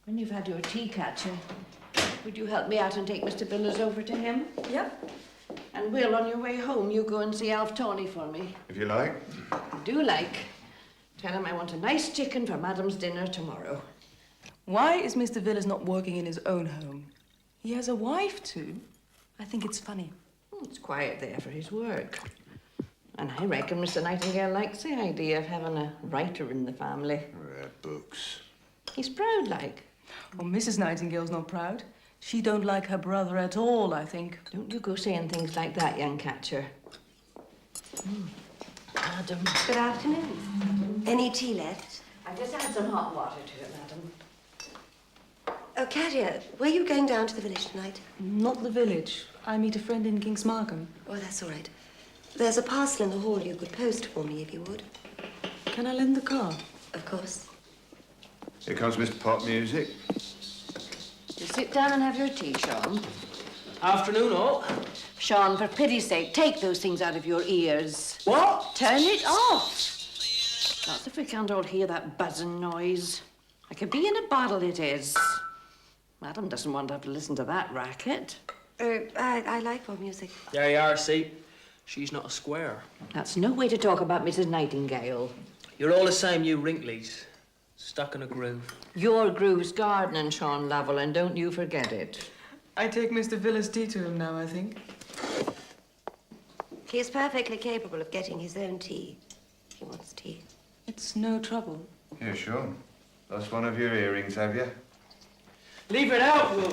When you've had your tea, Catcher, would you help me out and take Mr. Villiers over to him? Yep. And Will, on your way home, you go and see Alf Tawny for me. If you like. I do like. Tell him I want a nice chicken for Madam's dinner tomorrow. Why is Mr. Villiers not working in his own home? He has a wife, too. I think it's funny. It's quiet there for his work. And I reckon Mr. Nightingale likes the idea of having a writer in the family. Books. He's proud, like. Well, Mrs. Nightingale's not proud. She don't like her brother at all, I think. Don't you go saying things like that, young Catcher. Madam. Good afternoon. Any tea left? I've just add some hot water to it, madam. Oh, Carrier, were you going down to the village tonight? Not the village. I meet a friend in King's Markham. Oh, that's all right. There's a parcel in the hall you could post for me, if you would. Can I lend the car? Of course. Here comes Mr. Pop Music. You sit down and have your tea, Sean. Afternoon, all. Sean, for pity's sake, take those things out of your ears. What? Turn it off. Not if we can't all hear that buzzing noise. Like a bee in a bottle it is. Madam doesn't want to have to listen to that racket. I like pop music. There you are, see. She's not a square. That's no way to talk about Mrs. Nightingale. You're all the same, you wrinklies. Stuck in a groove. Your groove's gardening, Sean Lovell, and don't you forget it. I take Mr. Villiers' tea to him now, I think. He is perfectly capable of getting his own tea. If he wants tea. It's no trouble. Here, Sean. Lost one of your earrings, have you? Leave it out, Will.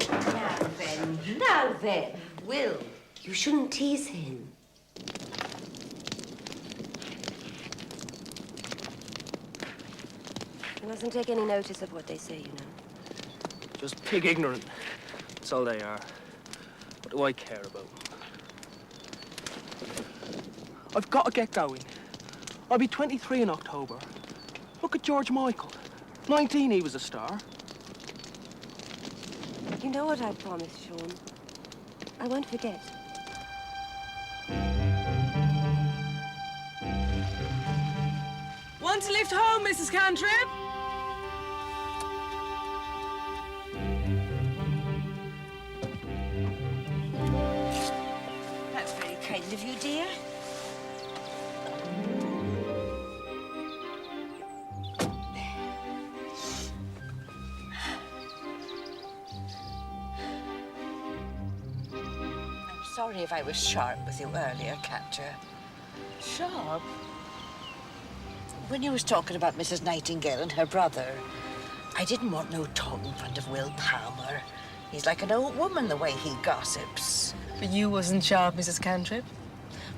Now then, Will, you shouldn't tease him. You mustn't take any notice of what they say, you know. Just pig ignorant. That's all they are. What do I care about? I've got to get going. I'll be 23 in October. Look at George Michael. 19, he was a star. You know what I promised, Sean. I won't forget. Want to lift home, Mrs. Cantrip? that's very kind of you, dear. I'm sorry if I was sharp with you earlier, Catcher. Sharp? When you was talking about Mrs. Nightingale and her brother, I didn't want no talk in front of Will Palmer. He's like an old woman the way he gossips. But you wasn't sharp, Mrs. Cantrip.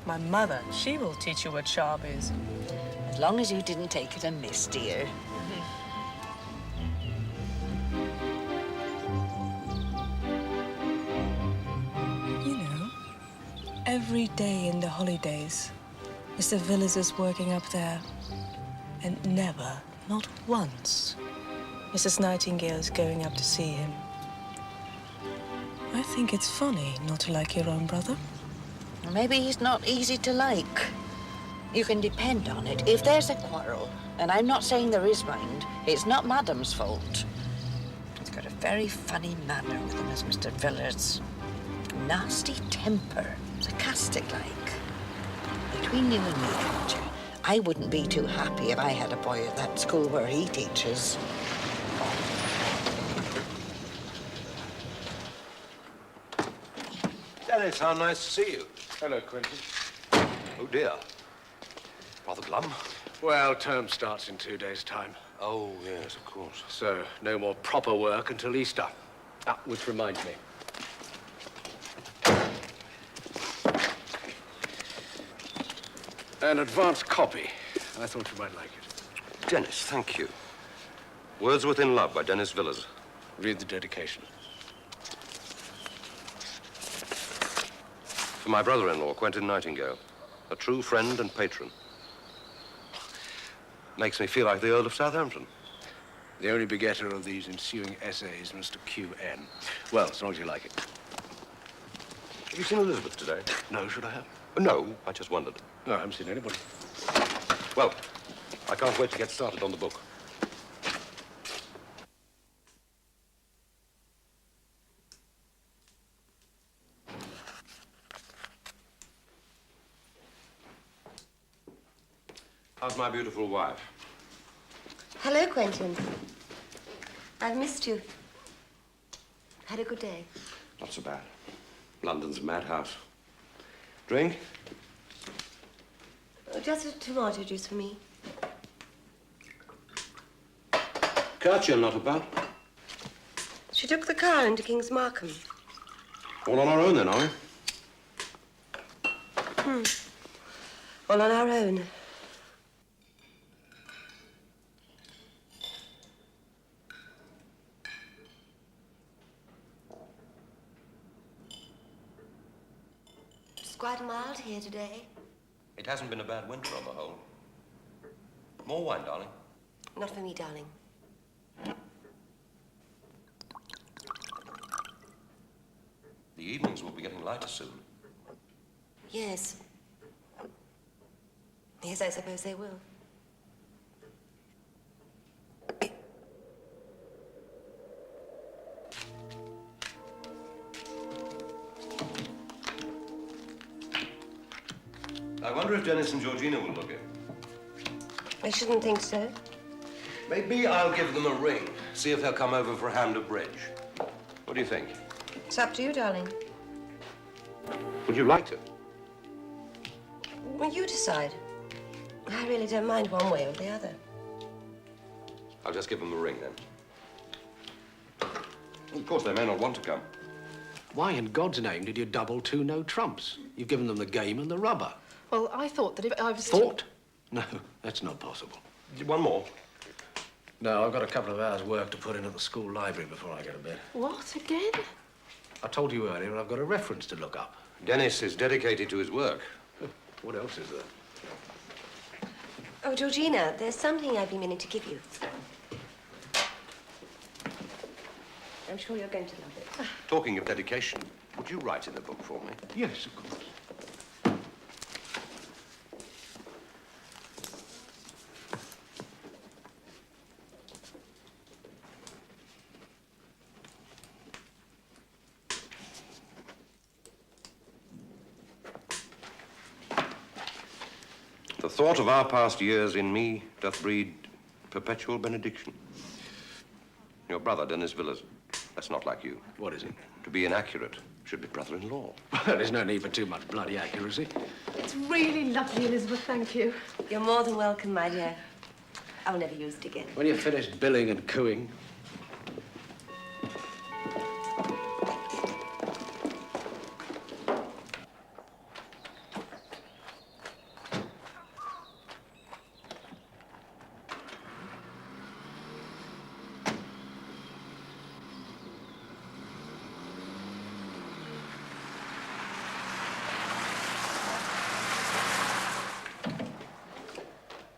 My mother, she will teach you what sharp is. As long as you didn't take it amiss, dear. You know, every day in the holidays, Mr. Villiers is working up there. And never, not once, Mrs. Nightingale is going up to see him. I think it's funny not to like your own brother. Maybe he's not easy to like. You can depend on it. If there's a quarrel, and I'm not saying there is, mind, it's not Madam's fault. He's got a very funny manner with him, as Mr. Villiers. Nasty temper, sarcastic-like. Between you and me, Catcher, I wouldn't be too happy if I had a boy at that school where he teaches. Dennis, how nice to see you. Hello, Quentin. Oh, dear. Rather glum. Well, term starts in 2 days' time. Oh, yes, of course. So, no more proper work until Easter. Ah, which reminds me. An advance copy. I thought you might like it. Dennis, thank you. Wordsworth in Love by Dennis Villiers. Read the dedication. For my brother-in-law, Quentin Nightingale, a true friend and patron. Makes me feel like the Earl of Southampton. The only begetter of these ensuing essays, Mr. Q.N. Well, as long as you like it. Have you seen Elizabeth today? No, should I have? No, I just wondered. No, I haven't seen anybody. Well, I can't wait to get started on the book. How's my beautiful wife? Hello, Quentin. I've missed you. Had a good day. Not so bad. London's a madhouse. Drink? Oh, just a tomato juice for me. Katya not about. She took the car into King's Markham. All on our own then, are we? All on our own. It's quite mild here today. It hasn't been a bad winter on the whole. More wine, darling. Not for me, darling. The evenings will be getting lighter soon. Yes. Yes, I suppose they will. I wonder if Dennis and Georgina will look in. I shouldn't think so. Maybe I'll give them a ring. See if they'll come over for a hand of bridge. What do you think? It's up to you, darling. Would you like to? Well, you decide. I really don't mind one way or the other. I'll just give them a ring then. Of course, they may not want to come. Why in God's name did you double two no trumps? You've given them the game and the rubber. Well, I thought that if I was... Thought? No, that's not possible. One more. No, I've got a couple of hours' work to put in at the school library before I go to bed. What, again? I told you earlier I've got a reference to look up. Dennis is dedicated to his work. What else is there? Oh, Georgina, there's something I've been meaning to give you. I'm sure you're going to love it. Talking of dedication, would you write in the book for me? Yes, of course. The thought of our past years in me doth breed perpetual benediction. Your brother, Dennis Villas, that's not like you. What is it? To be inaccurate should be brother-in-law. There's no need for too much bloody accuracy. It's really lovely, Elizabeth, thank you. You're more than welcome, my dear. I'll never use it again. When you're finished billing and cooing,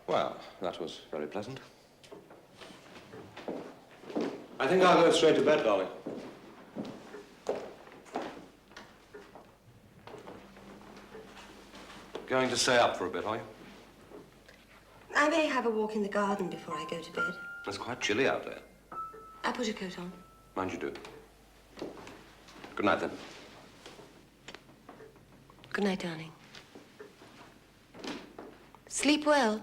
Well, that was very pleasant. I think I'll go straight to bed, darling. Going to stay up for a bit, are you? I may have a walk in the garden before I go to bed. It's quite chilly out there. I'll put a coat on. Mind you do. Good night, then. Good night, darling. Sleep well.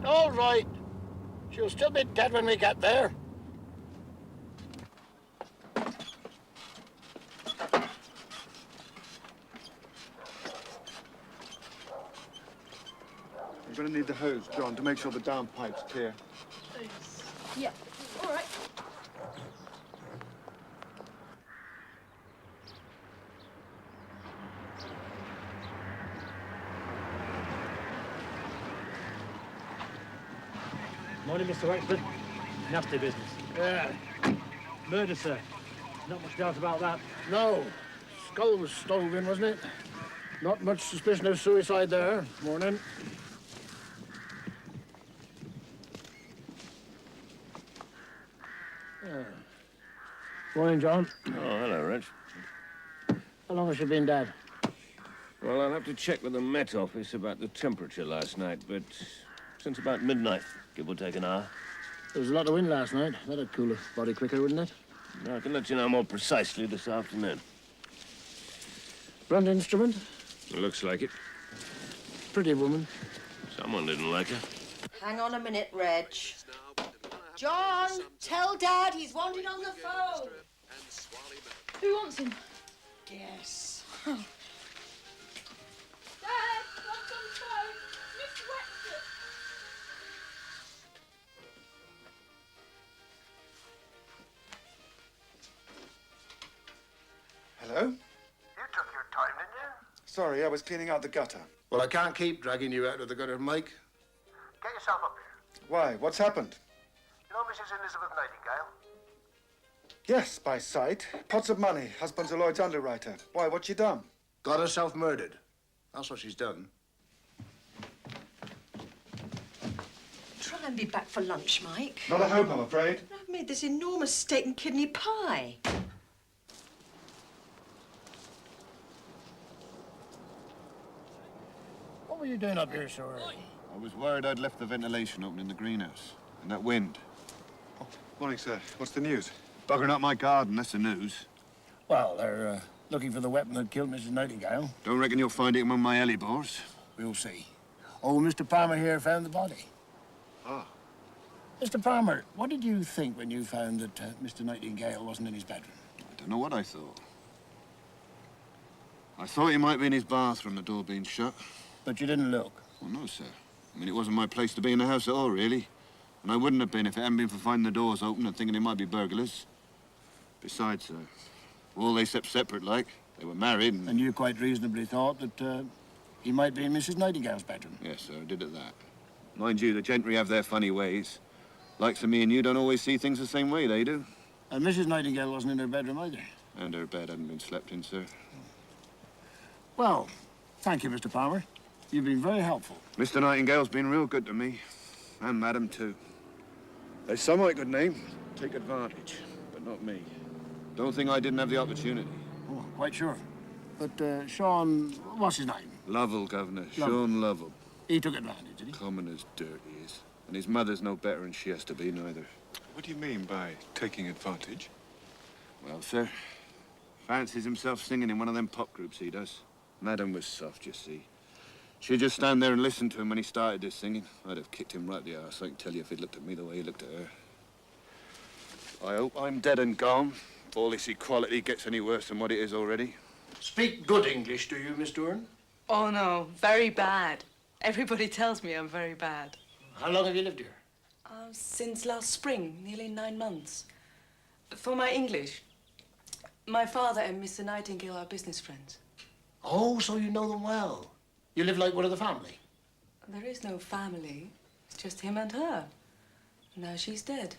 All right. She'll still be dead when we get there. You're going to need the hose, John, to make sure the downpipe's clear. Yeah, all right. Morning, Mr. Wexford. Nasty business. Yeah. Murder, sir. Not much doubt about that. No. Skull was stove in, wasn't it? Not much suspicion of suicide there. Morning. Morning, John. Oh, hello, Rich. How long has she been dead? Well, I'll have to check with the Met Office about the temperature last night, but since about midnight, give or take an hour. There was a lot of wind last night. That'd cool a body quicker, wouldn't it? I can let you know more precisely this afternoon. Blunt instrument? It looks like it. Pretty woman. Someone didn't like her. Hang on a minute, Reg. John, tell Dad he's wanted on the phone. Who wants him? Yes. I was cleaning out the gutter. Well, I can't keep dragging you out of the gutter, Mike. Get yourself up here. Why? What's happened? You know Mrs. Elizabeth Nightingale? Yes, by sight. Pots of money. Husband's a Lloyd's underwriter. Why, what's she done? Got herself murdered. That's what she's done. Try and be back for lunch, Mike. Not a hope, I'm afraid. I've made this enormous steak and kidney pie. What were you doing up here so early? I was worried I'd left the ventilation open in the greenhouse. And that wind. Oh, morning, sir. What's the news? Buggering up my garden, that's the news. Well, they're looking for the weapon that killed Mrs. Nightingale. Don't reckon you'll find it among my hellebores? We'll see. Oh, Mr. Palmer here found the body. Ah. Mr. Palmer, what did you think when you found that Mr. Nightingale wasn't in his bedroom? I don't know what I thought. I thought he might be in his bathroom, the door being shut. But you didn't look. Well, no, sir. I mean, it wasn't my place to be in the house at all, really. And I wouldn't have been if it hadn't been for finding the doors open and thinking it might be burglars. Besides, sir, well, they slept separate, like. They were married and... And you quite reasonably thought that he might be in Mrs. Nightingale's bedroom? Yes, sir, I did at that. Mind you, the gentry have their funny ways. Likes of me and you don't always see things the same way they do. And Mrs. Nightingale wasn't in her bedroom either. And her bed hadn't been slept in, sir. Well, thank you, Mr. Palmer. You've been very helpful. Mr. Nightingale's been real good to me. And Madam, too. There's some I could name. Take advantage. But not me. Don't think I didn't have the opportunity. Oh, I'm quite sure. But Sean, what's his name? Lovell, Governor. Sean Lovell. He took advantage, did he? Common as dirt he is. And his mother's no better than she has to be, neither. What do you mean by taking advantage? Well, sir, fancies himself singing in one of them pop groups he does. Madam was soft, you see. She'd just stand there and listen to him when he started his singing. I'd have kicked him right the arse, I can tell you, if he'd looked at me the way he looked at her. I hope I'm dead and gone, if all this equality gets any worse than what it is already. Speak good English, do you, Miss Doran? Oh, no, very bad. Everybody tells me I'm very bad. How long have you lived here? Since last spring, nearly 9 months. For my English, my father and Mr. Nightingale are business friends. Oh, so you know them well. You live like one of the family. There is no family. It's just him and her. Now she's dead.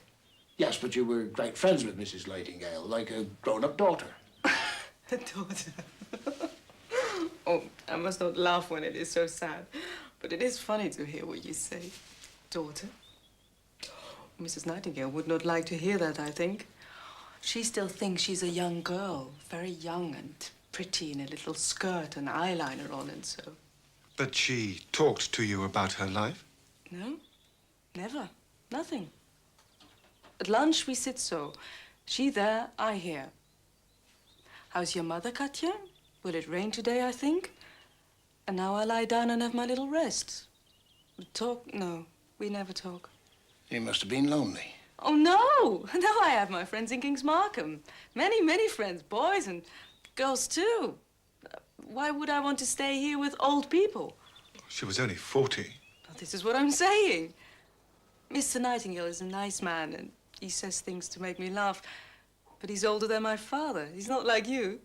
Yes, but you were great friends with Mrs. Nightingale, like a grown-up daughter. A daughter. Oh, I must not laugh when it is so sad. But it is funny to hear what you say. Daughter. Mrs. Nightingale would not like to hear that, I think. She still thinks she's a young girl, very young and pretty in a little skirt and eyeliner on and so. But she talked to you about her life? No, never. Nothing. At lunch, we sit so. She there, I here. How's your mother, Katja? Will it rain today, I think? And now I lie down and have my little rest. Talk? No, we never talk. You must have been lonely. Oh, no! No, I have my friends in Kings Markham. Many, many friends, boys and girls, too. Why would I want to stay here with old people? She was only 40. Well, this is what I'm saying. Mr. Nightingale is a nice man, and he says things to make me laugh. But he's older than my father. He's not like you.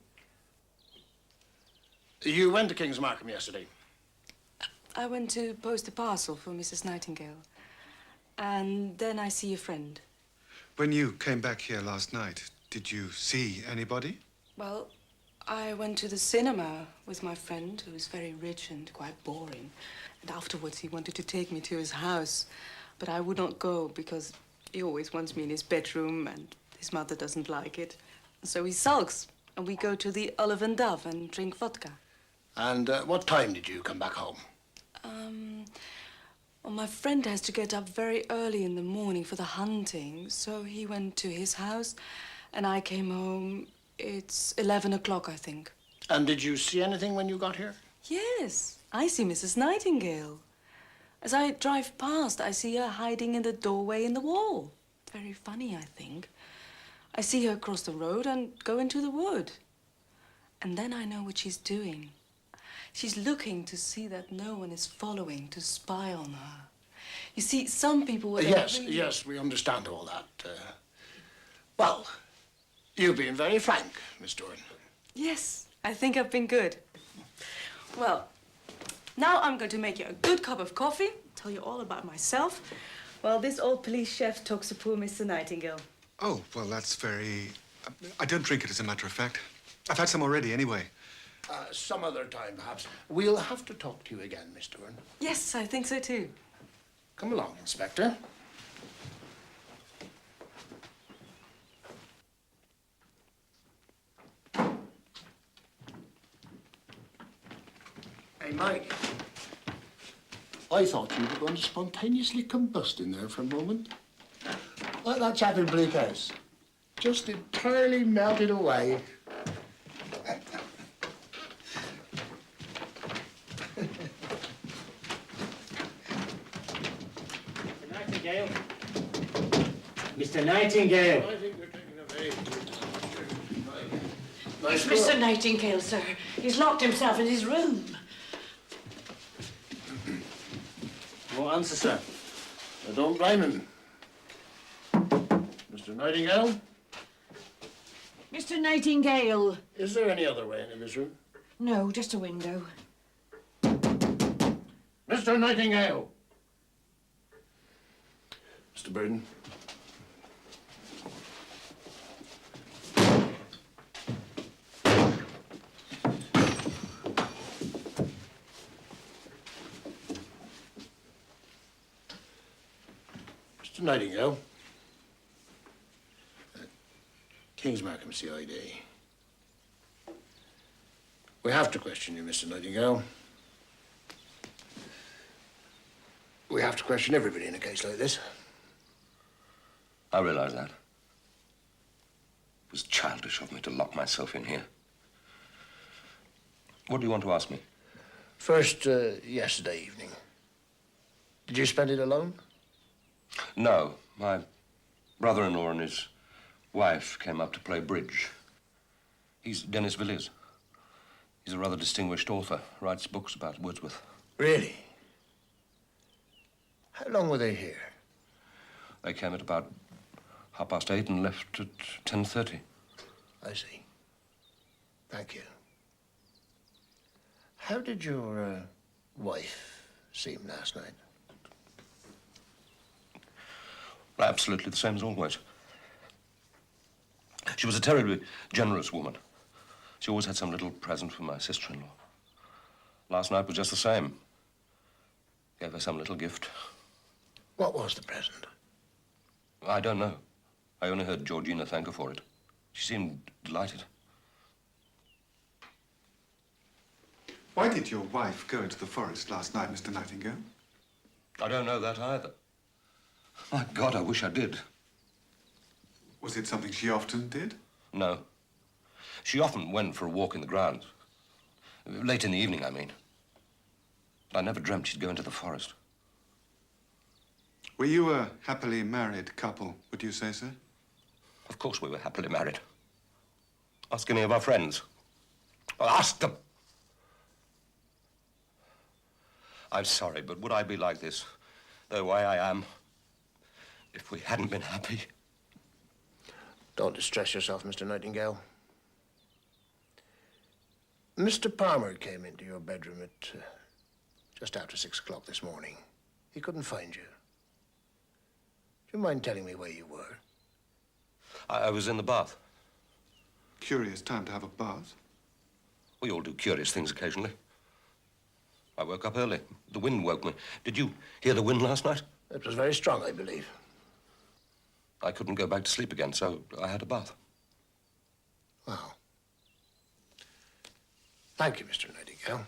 You went to Kings Markham yesterday? I went to post a parcel for Mrs. Nightingale. And then I see a friend. When you came back here last night, did you see anybody? Well, I went to the cinema with my friend, who was very rich and quite boring. And afterwards, he wanted to take me to his house. But I would not go because he always wants me in his bedroom and his mother doesn't like it. So he sulks. And we go to the Olive and Dove and drink vodka. And what time did you come back home? Well, my friend has to get up very early in the morning for the hunting, so he went to his house, and I came home. It's 11 o'clock, I think. And did you see anything when you got here? Yes, I see Mrs. Nightingale. As I drive past, I see her hiding in the doorway in the wall. Very funny, I think. I see her cross the road and go into the wood. And then I know what she's doing. She's looking to see that no one is following, to spy on her. You see, some people would... Yes, we understand all that. Well, you've been very frank, Miss Doran. Yes, I think I've been good. Well, now I'm going to make you a good cup of coffee, tell you all about myself, while this old police chef talks to poor Mr. Nightingale. Oh, well, that's very... I don't drink it, as a matter of fact. I've had some already, anyway. Some other time, perhaps. We'll have to talk to you again, Mr. Byrne. Yes, I think so too. Come along, Inspector. Hey, Mike. I thought you were going to spontaneously combust in there for a moment. Like that chap in Bleak House. Just entirely melted away. Nightingale. Mr. Nightingale. I think they're taking a very It's Mr. Nightingale, sir. He's locked himself in his room. No answer, sir. I don't blame him. Mr. Nightingale, Mr. Nightingale. is there any other way into this room? No, just a window. Mr. Nightingale! Mr. Burden. Mr. Nightingale. King's Markham CID. We have to question you, Mr. Nightingale. We have to question everybody in a case like this. I realize that. It was childish of me to lock myself in here. What do you want to ask me? First, yesterday evening. Did you spend it alone? No. My brother-in-law and his wife came up to play bridge. He's Dennis Villiers. He's a rather distinguished author, writes books about Wordsworth. Really? How long were they here? They came at about 8:30 and left at 10:30. I see. Thank you. How did your wife seem last night? Absolutely the same as always. She was a terribly generous woman. She always had some little present for my sister-in-law. Last night was just the same. Gave her some little gift. What was the present? I don't know. I only heard Georgina thank her for it. She seemed delighted. Why did your wife go into the forest last night, Mr. Nightingale? I don't know that either. My God, I wish I did. Was it something she often did? No. She often went for a walk in the grounds. Late in the evening, I mean. But I never dreamt she'd go into the forest. Were you a happily married couple, would you say so? Of course we were happily married. Ask any of our friends. Well, ask them. I'm sorry, but would I be like this, the way I am, if we hadn't been happy? Don't distress yourself, Mr. Nightingale. Mr. Palmer came into your bedroom at just after 6 o'clock this morning. He couldn't find you. Do you mind telling me where you were? I was in the bath. Curious time to have a bath. We all do curious things occasionally. I woke up early. The wind woke me. Did you hear the wind last night? It was very strong, I believe. I couldn't go back to sleep again, so I had a bath. Well, thank you, Mr. Nightingale.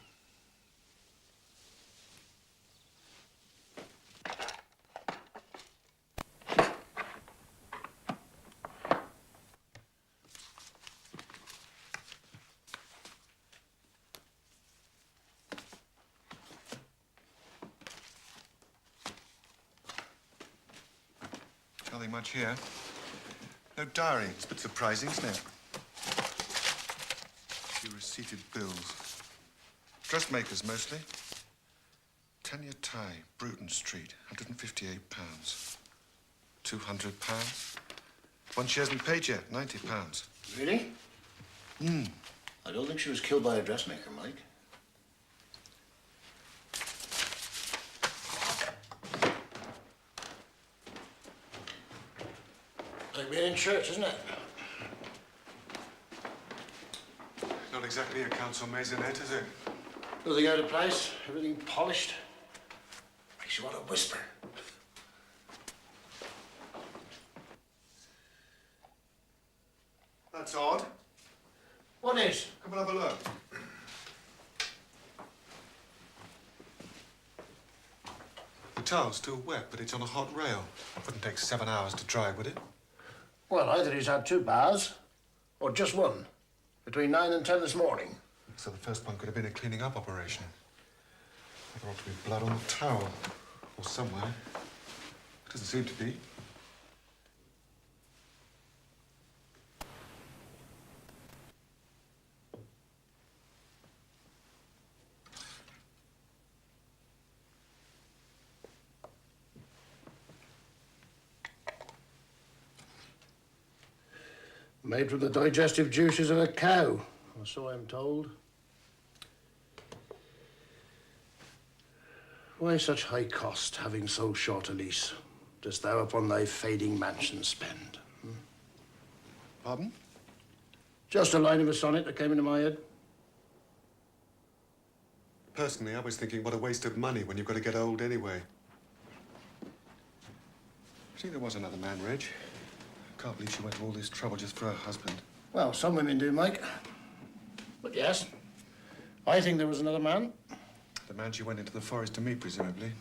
Nothing much here. No diary. It's a bit surprising, isn't it? Few receipted bills. Dressmakers, mostly. Tanya Tie, Bruton Street, £158. £200. One she hasn't paid yet, £90. Really? I don't think she was killed by a dressmaker, Mike. Like being in church, isn't it? Not exactly a council maisonette, is it? Nothing out of place, everything polished. Makes you want to whisper. That's odd. What is? Come and have a look. The tile's still wet, but it's on a hot rail. Wouldn't take 7 hours to dry, would it? Well, either he's had 2 baths, or just one, between 9 and 10 this morning. So the first one could have been a cleaning up operation. There ought to be blood on the towel, or somewhere. Doesn't seem to be. Made from the digestive juices of a cow, or so I'm told. Why such high cost, having so short a lease? Dost thou upon thy fading mansion spend? Pardon? Just a line of a sonnet that came into my head. Personally, I was thinking what a waste of money when you've got to get old anyway. I think there was another man, Reg. Can't believe she went to all this trouble just for her husband. Well, some women do, Mike. But yes, I think there was another man. The man she went into the forest to meet, presumably.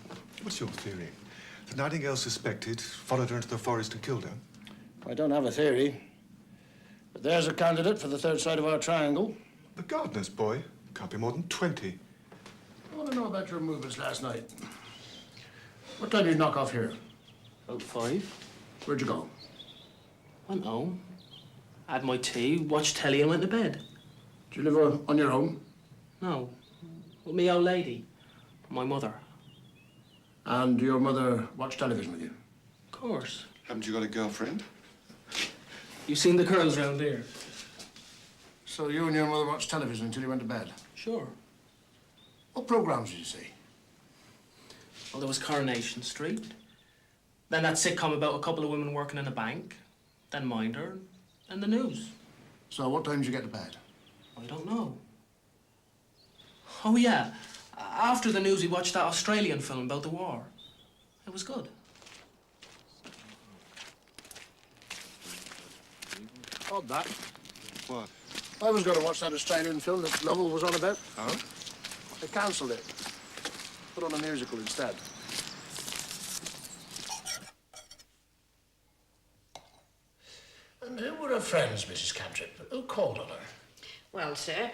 What's your theory? The Nightingale suspected, followed her into the forest and killed her? I don't have a theory. But there's a candidate for the third side of our triangle. The gardener's boy? Can't be more than 20. I want to know about your movements last night. What time did you knock off here? About 5. Where'd you go? Went home, had my tea, watched telly and went to bed. Do you live on your own? No, with me old lady, my mother. And your mother watch television with you? Of course. Haven't you got a girlfriend? You seen the girls round here? So you and your mother watched television until you went to bed? Sure. What programs did you see? Well, there was Coronation Street. Then that sitcom about a couple of women working in a bank. Then Minder, and the news. So what time did you get to bed? I don't know. Oh, yeah. After the news, we watched that Australian film about the war. It was good. Odd that. What? I was going to watch that Australian film that Lovell was on about. Oh? They cancelled it. Put on a musical instead. And who were her friends, Mrs. Cantrip? Who called on her? Well, sir,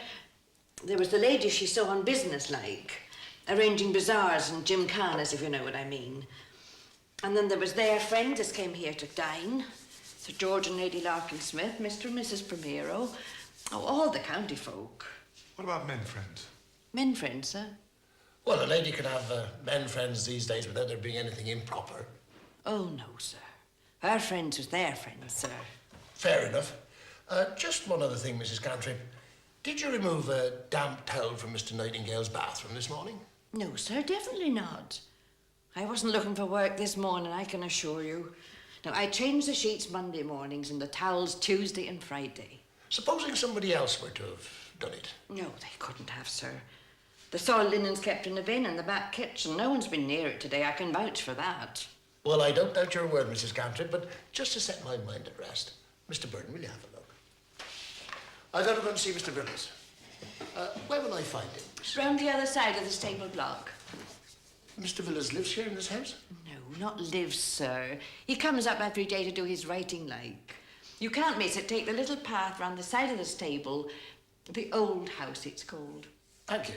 there was the lady she saw on business like, arranging bazaars and gymkhanas, if you know what I mean. And then there was their friends as came here to dine. Sir George and Lady Larkin Smith, Mr. and Mrs. Primero. Oh, all the county folk. What about men friends? Men friends, sir? Well, a lady can have men friends these days without there being anything improper. Oh, no, sir. Her friends was their friends, sir. Fair enough. Just one other thing, Mrs. Cantrip. Did you remove a damp towel from Mr. Nightingale's bathroom this morning? No, sir, definitely not. I wasn't looking for work this morning, I can assure you. Now, I change the sheets Monday mornings and the towels Tuesday and Friday. Supposing somebody else were to have done it? No, they couldn't have, sir. The soiled linen's kept in the bin in the back kitchen. No one's been near it today. I can vouch for that. Well, I don't doubt your word, Mrs. Cantrip, but just to set my mind at rest, Mr. Burton, will you have a look? I got to go and see Mr. Villas. Where will I find him? Round the other side of the stable block. Mr. Villas lives here in this house? No, not lives, sir. He comes up every day to do his writing like. You can't miss it. Take the little path round the side of the stable. The old house, it's called. Thank you.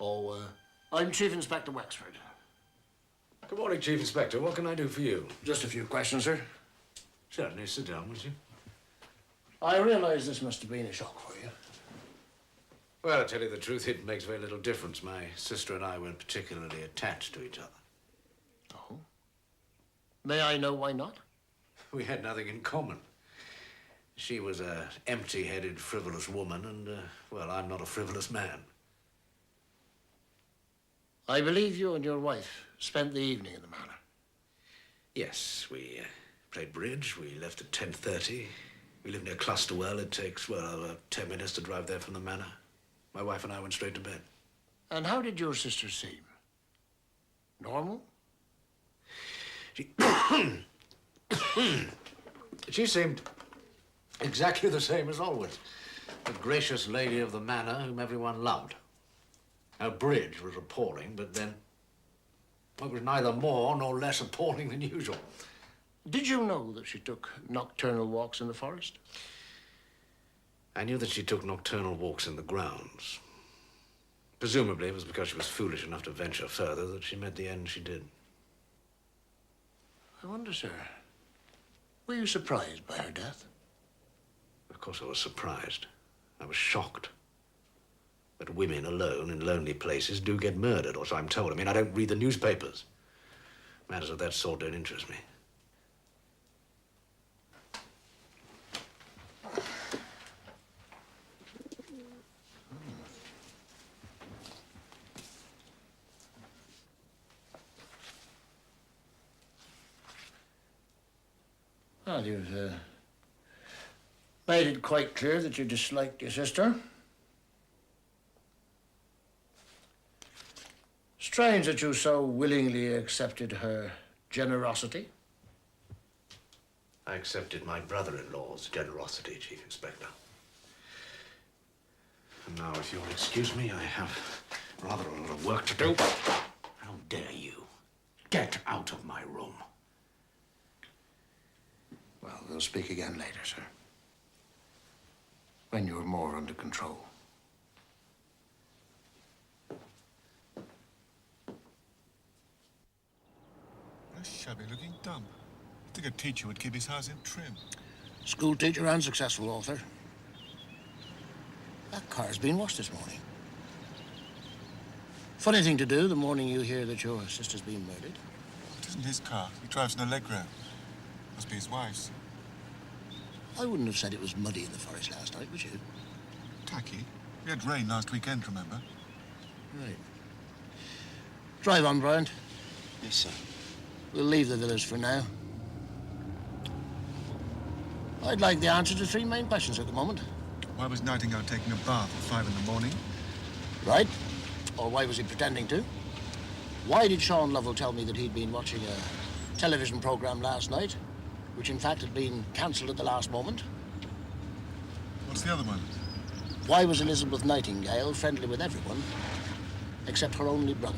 Oh, I'm Chief Inspector Wexford. Good morning, Chief Inspector. What can I do for you? Just a few questions, sir. Certainly. Sit down, would you? I realise this must have been a shock for you. Well, to tell you the truth, it makes very little difference. My sister and I weren't particularly attached to each other. Oh? May I know why not? We had nothing in common. She was a empty-headed, frivolous woman, and, well, I'm not a frivolous man. I believe you and your wife spent the evening in the manor. Yes, we played bridge. We left at 10:30. We live near Clusterwell. It takes, well, about 10 minutes to drive there from the manor. My wife and I went straight to bed. And how did your sister seem? Normal? She seemed exactly the same as always. A gracious lady of the manor whom everyone loved. Her bridge was appalling, but then it was neither more nor less appalling than usual. Did you know that she took nocturnal walks in the forest? I knew that she took nocturnal walks in the grounds. Presumably it was because she was foolish enough to venture further that she met the end she did. I wonder, sir, were you surprised by her death? Of course I was surprised. I was shocked. But women alone in lonely places do get murdered, or so I'm told. I mean, I don't read the newspapers. Matters of that sort don't interest me. Well, you've made it quite clear that you disliked your sister. Strange that you so willingly accepted her generosity. I accepted my brother-in-law's generosity, Chief Inspector. And now, if you'll excuse me, I have rather a lot of work to do. How dare you? Get out of my room. Well, we'll speak again later, sir. When you're more under control. A shabby-looking dump. I think a teacher would keep his house in trim. School teacher and successful author. That car's been washed this morning. Funny thing to do the morning you hear that your sister's been murdered. It isn't his car. He drives an Allegro. Must be his wife's. I wouldn't have said it was muddy in the forest last night, would you? Tacky. We had rain last weekend, remember? Right. Drive on, Bryant. Yes, sir. We'll leave the villas for now. I'd like the answer to three main questions at the moment. Why was Nightingale taking a bath at 5 in the morning? Right. Or why was he pretending to? Why did Sean Lovell tell me that he'd been watching a television program last night, which in fact had been cancelled at the last moment? What's the other one? Why was Elizabeth Nightingale friendly with everyone except her only brother?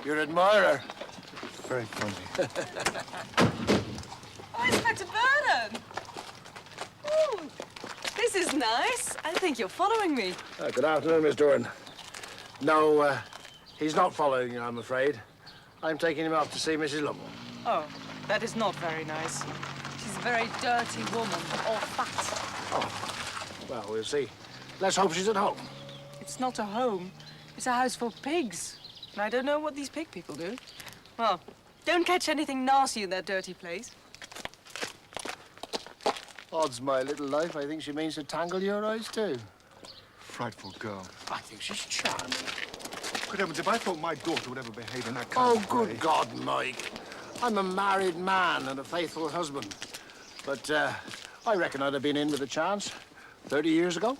Your admirer. Very funny. Oh, Inspector Burnham! Oh, this is nice. I think you're following me. Good afternoon, Miss Doran. No, he's not following you, I'm afraid. I'm taking him off to see Mrs. Lovell. Oh, that is not very nice. She's a very dirty woman, all fat. Oh, well, we'll see. Let's hope she's at home. It's not a home. It's a house for pigs. And I don't know what these pig people do. Well, don't catch anything nasty in that dirty place. Odds my little life, I think she means to tangle your eyes, too. Frightful girl. I think she's charming. Good heavens, if I thought my daughter would ever behave in that kind Oh, of good way... God, Mike. I'm a married man and a faithful husband. But I reckon I'd have been in with a chance 30 years ago.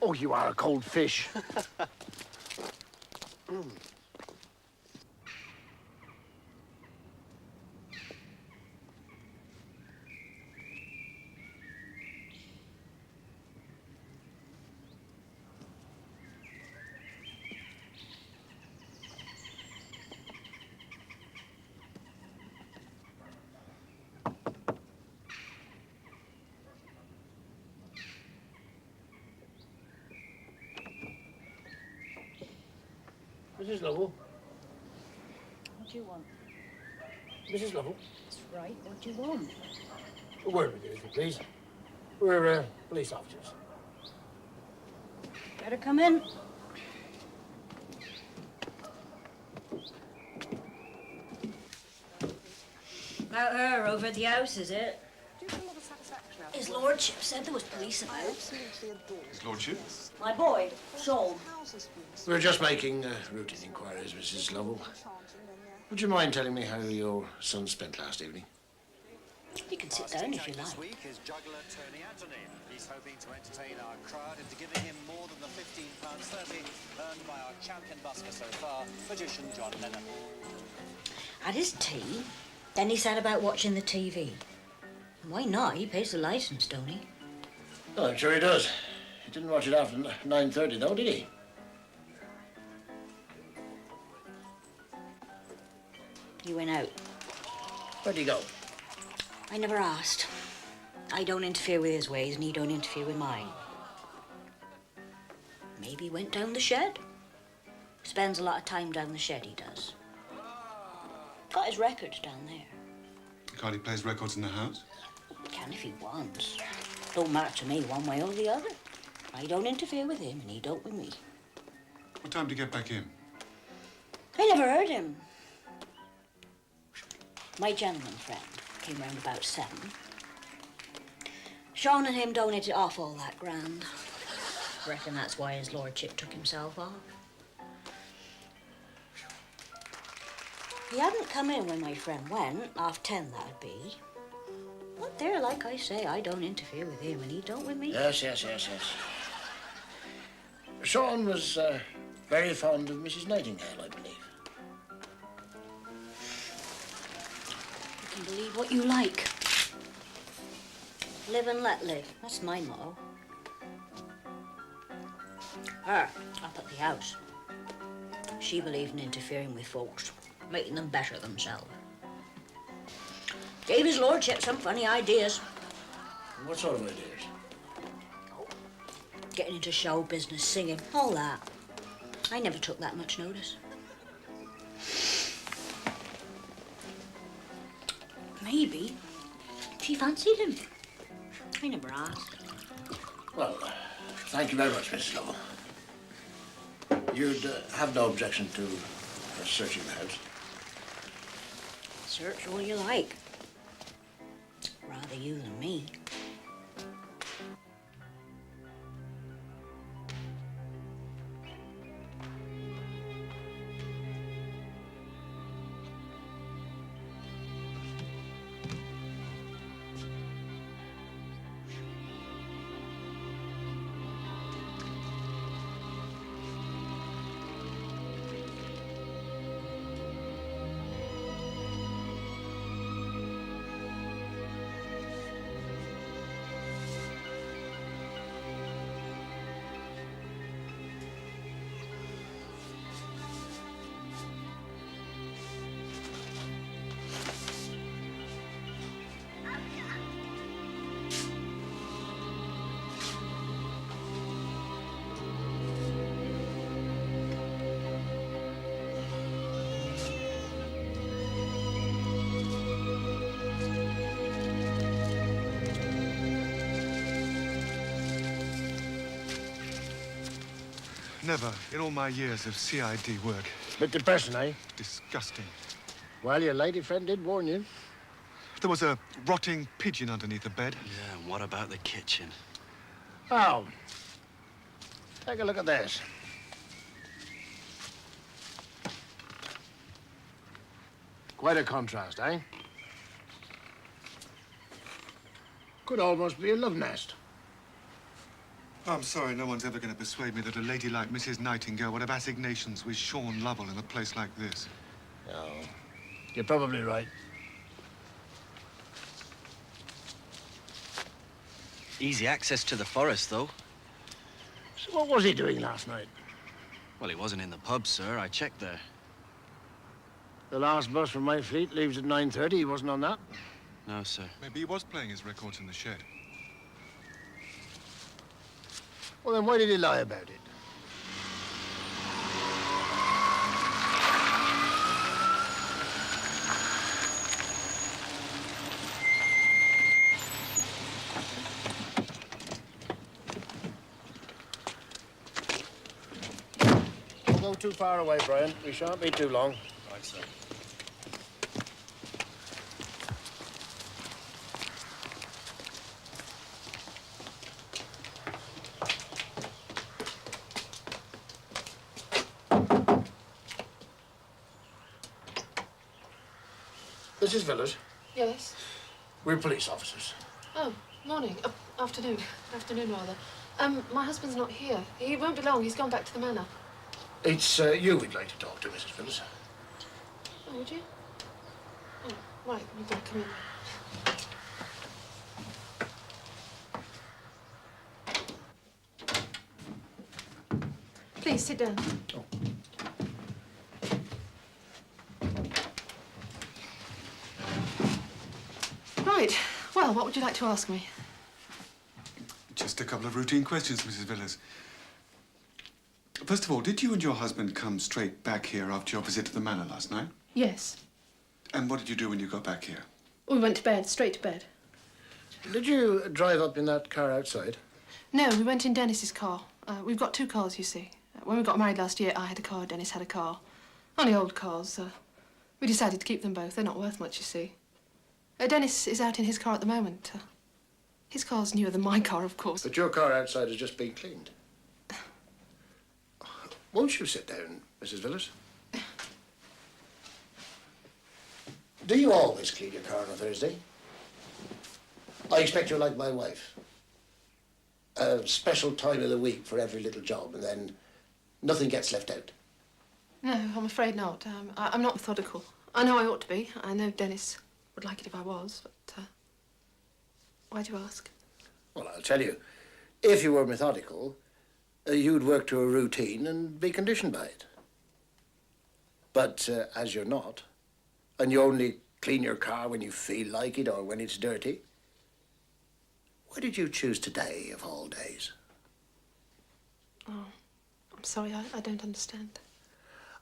Oh, you are a cold fish. Mrs. Lovell. What do you want? Mrs. Lovell. That's right. What do you want? A word with you, if you please. We're police officers. Better come in. About her over at the house, is it? His lordship said there was police about. His lordship? My boy, Sean. We're just making routine inquiries, Mrs. Lovell. Would you mind telling me how your son spent last evening? You can sit down if you like. This week is juggler Tony Anthony. He's hoping to entertain our crowd into giving him more than the £15.30 earned by our champion busker so far, magician John Lennon. Had his tea, then he said about watching the TV. Why not? He pays the license, don't he? Oh, I'm sure he does. He didn't watch it after 9:30, though, did he? He went out. Where'd he go? I never asked. I don't interfere with his ways, and he don't interfere with mine. Maybe he went down the shed. Spends a lot of time down the shed, he does. Got his records down there. Can't he play his records in the house? Can if he wants. Don't matter to me one way or the other. I don't interfere with him, and he don't with me. What time did he get back in? I never heard him. My gentleman friend came round about 7. Sean and him don't hit it off all that grand. Reckon that's why his lordship took himself off. He hadn't come in when my friend went, 10:30 that'd be. But there, like I say, I don't interfere with him and he don't with me. Yes. Sean was very fond of Mrs. Nightingale, I believe. You can believe what you like. Live and let live. That's my motto. Her, up at the house. She believed in interfering with folks, making them better themselves. Gave his lordship some funny ideas. What sort of ideas? Getting into show business, singing, all that. I never took that much notice. Maybe she fancied him. I never asked. Well, thank you very much, Mrs. Lovell. You'd have no objection to searching the house? Search all you like. Rather you than me. Never, in all my years of CID work. Bit depressing, eh? Disgusting. Well, your lady friend did warn you. There was a rotting pigeon underneath the bed. Yeah, and what about the kitchen? Oh. Take a look at this. Quite a contrast, eh? Could almost be a love nest. I'm sorry, no one's ever going to persuade me that a lady like Mrs. Nightingale would have assignations with Sean Lovell in a place like this. No, you're probably right. Easy access to the forest, though. So what was he doing last night? Well, he wasn't in the pub, sir. I checked there. The last bus from my fleet leaves at 9:30. He wasn't on that. No, sir. Maybe he was playing his records in the shed. Well, then why did he lie about it? not too far away, Brian. We shan't be too long. Right, sir. Mrs. Villas, Yes? we're police officers. Oh, morning. Afternoon. Afternoon, rather. My husband's not here. He won't be long. He's gone back to the manor. It's you we'd like to talk to, Mrs. Villas. Oh, would you? Oh, right. You better come in. Please, sit down. Oh. Right. Well, what would you like to ask me? Just a couple of routine questions, Mrs. Villas. First of all, did you and your husband come straight back here after your visit to the manor last night? Yes. And what did you do when you got back here? We went to bed, straight to bed. Did you drive up in that car outside? No, we went in Dennis's car. We've got two cars, you see. When we got married last year, I had a car, Dennis had a car. Only old cars. We decided to keep them both. They're not worth much, you see. Dennis is out in his car at the moment. His car's newer than my car, of course. But your car outside has just been cleaned. Won't you sit down, Mrs. Villas? Do you always clean your car on a Thursday? I expect you're like my wife. A special time of the week for every little job, and then nothing gets left out. No, I'm afraid not. I'm not methodical. I know I ought to be. I know Dennis would like it if I was, but why do you ask? Well, I'll tell you. If you were methodical, you'd work to a routine and be conditioned by it. But as you're not, and you only clean your car when you feel like it or when it's dirty, why did you choose today of all days? Oh, I'm sorry, I don't understand.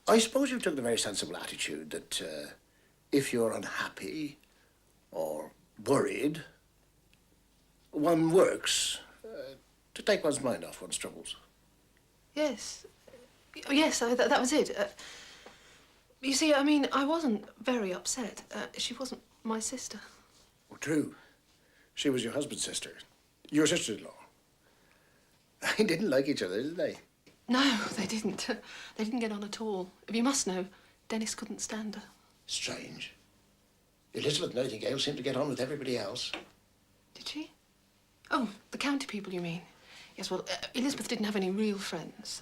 I suppose you took the very sensible attitude that if you're unhappy or worried, one works to take one's mind off one's troubles. Yes. Yes, that was it. You see, I mean, I wasn't very upset. She wasn't my sister. Oh, true. She was your husband's sister. Your sister-in-law. They didn't like each other, did they? No, they didn't. They didn't get on at all. If you must know, Dennis couldn't stand her. Strange. Elizabeth Nightingale seemed to get on with everybody else. Did she? Oh, the county people, you mean? Yes, well, Elizabeth didn't have any real friends.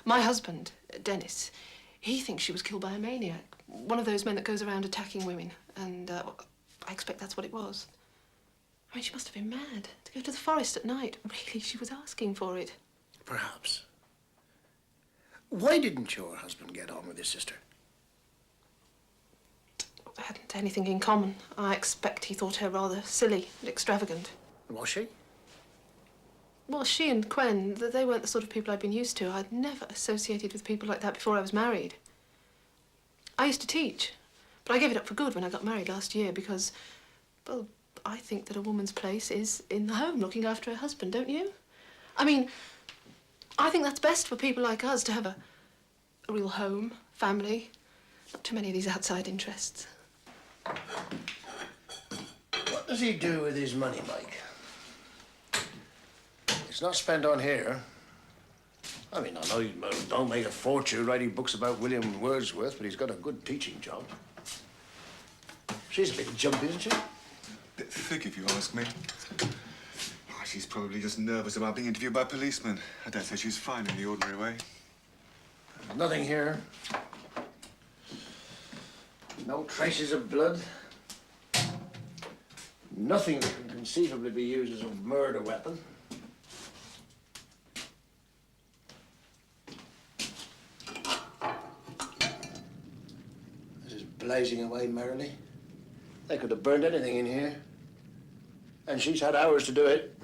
My husband, Dennis, he thinks she was killed by a maniac. One of those men that goes around attacking women. And I expect that's what it was. I mean, she must have been mad to go to the forest at night. Really, she was asking for it. Perhaps. Why didn't your husband get on with his sister? They hadn't anything in common. I expect he thought her rather silly and extravagant. Was she? Well, she and Quen, they weren't the sort of people I'd been used to. I'd never associated with people like that before I was married. I used to teach, but I gave it up for good when I got married last year because, well, I think that a woman's place is in the home, looking after her husband, don't you? I mean, I think that's best for people like us to have a real home, family, not too many of these outside interests. What does he do with his money, Mike? It's not spent on here. I mean, I know he don't make a fortune writing books about William Wordsworth, but he's got a good teaching job. She's a bit jumpy, isn't she? Bit thick, if you ask me. Oh, she's probably just nervous about being interviewed by policemen. I dare say she's fine in the ordinary way. Nothing here. No traces of blood. Nothing that can conceivably be used as a murder weapon. This is blazing away merrily. They could have burned anything in here. And she's had hours to do it.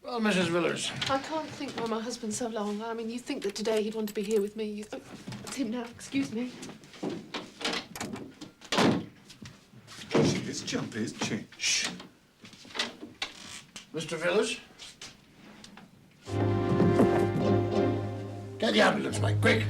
Well, Mrs. Villers. I can't think why my husband's so long. I mean, you think that today he'd want to be here with me. Oh, it's him now. Excuse me. She is jumpy, isn't she? Shh. Mr. Villers? Get the ambulance, Mike, quick.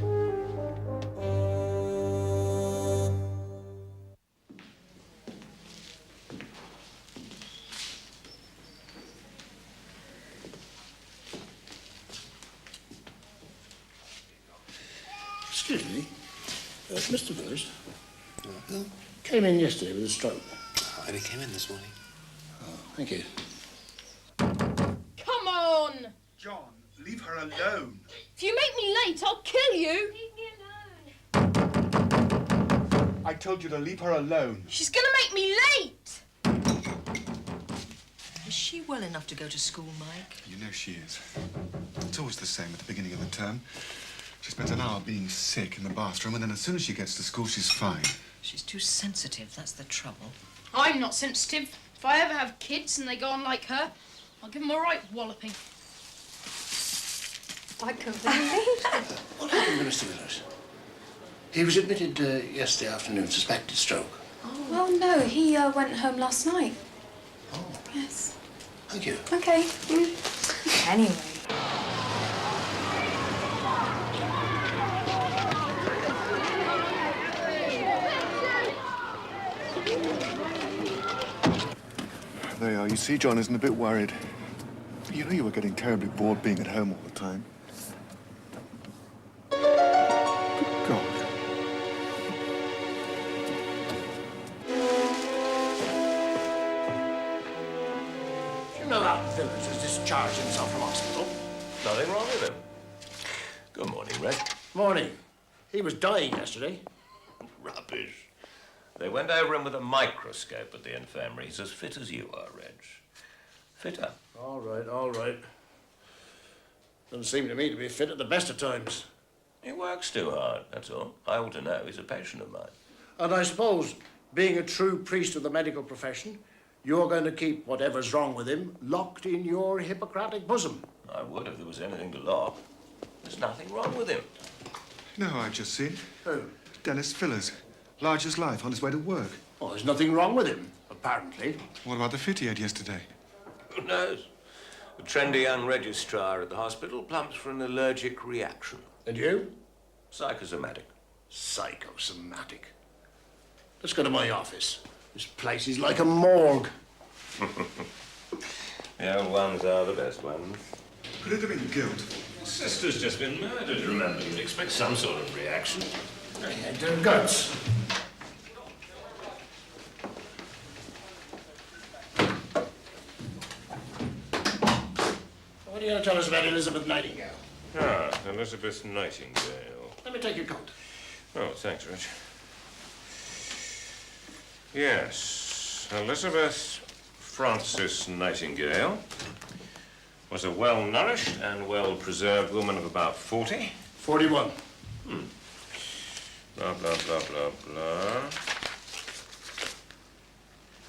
Excuse me, Mr. Willis. Who? Came in yesterday with a stroke. Oh, he came in this morning. Oh, thank you. Come on! John, leave her alone. If you make me late, I'll kill you. Leave me alone. I told you to leave her alone. She's gonna make me late. Is she well enough to go to school, Mike? You know she is. It's always the same at the beginning of the term. She spends an hour being sick in the bathroom, and then as soon as she gets to school, she's fine. She's too sensitive, that's the trouble. I'm not sensitive. If I ever have kids and they go on like her, I'll give them a right walloping. I couldn't believe it. What happened to Mr. Willis? He was admitted yesterday afternoon, suspected stroke. Oh. Well, no, he went home last night. Oh. Yes. Thank you. Okay. Anyway. There you are. You see, John isn't a bit worried. You know you were getting terribly bored being at home all the time. Good God. You know that Village has discharged himself from hospital? Nothing wrong with him. Good morning, Reg. Morning. He was dying yesterday. Rubbish. They went over him with a microscope at the infirmary. He's as fit as you are, Reg. Fitter. All right, all right. Doesn't seem to me to be fit at the best of times. He works too hard, that's all. I ought to know. He's a patient of mine. And I suppose, being a true priest of the medical profession, you're going to keep whatever's wrong with him locked in your Hippocratic bosom. I would if there was anything to lock. There's nothing wrong with him. You know who I've just seen? Who? Dennis Fillers. Large as life, on his way to work. Oh, there's nothing wrong with him, apparently. What about the fit he had yesterday? Who knows? The trendy young registrar at the hospital plumps for an allergic reaction. And you? Psychosomatic. Psychosomatic. Let's go to my office. This place is like a morgue. The old ones are the best ones. Could it have been guilt? His sister's just been murdered, remember? You'd expect some sort of reaction. Head and guts. What are you going to tell us about Elizabeth Nightingale? Ah, Elizabeth Nightingale. Let me take your coat. Oh, thanks, Rich. Yes, Elizabeth Frances Nightingale was a well-nourished and well-preserved woman of about 40. 41. Blah, blah, blah, blah, blah.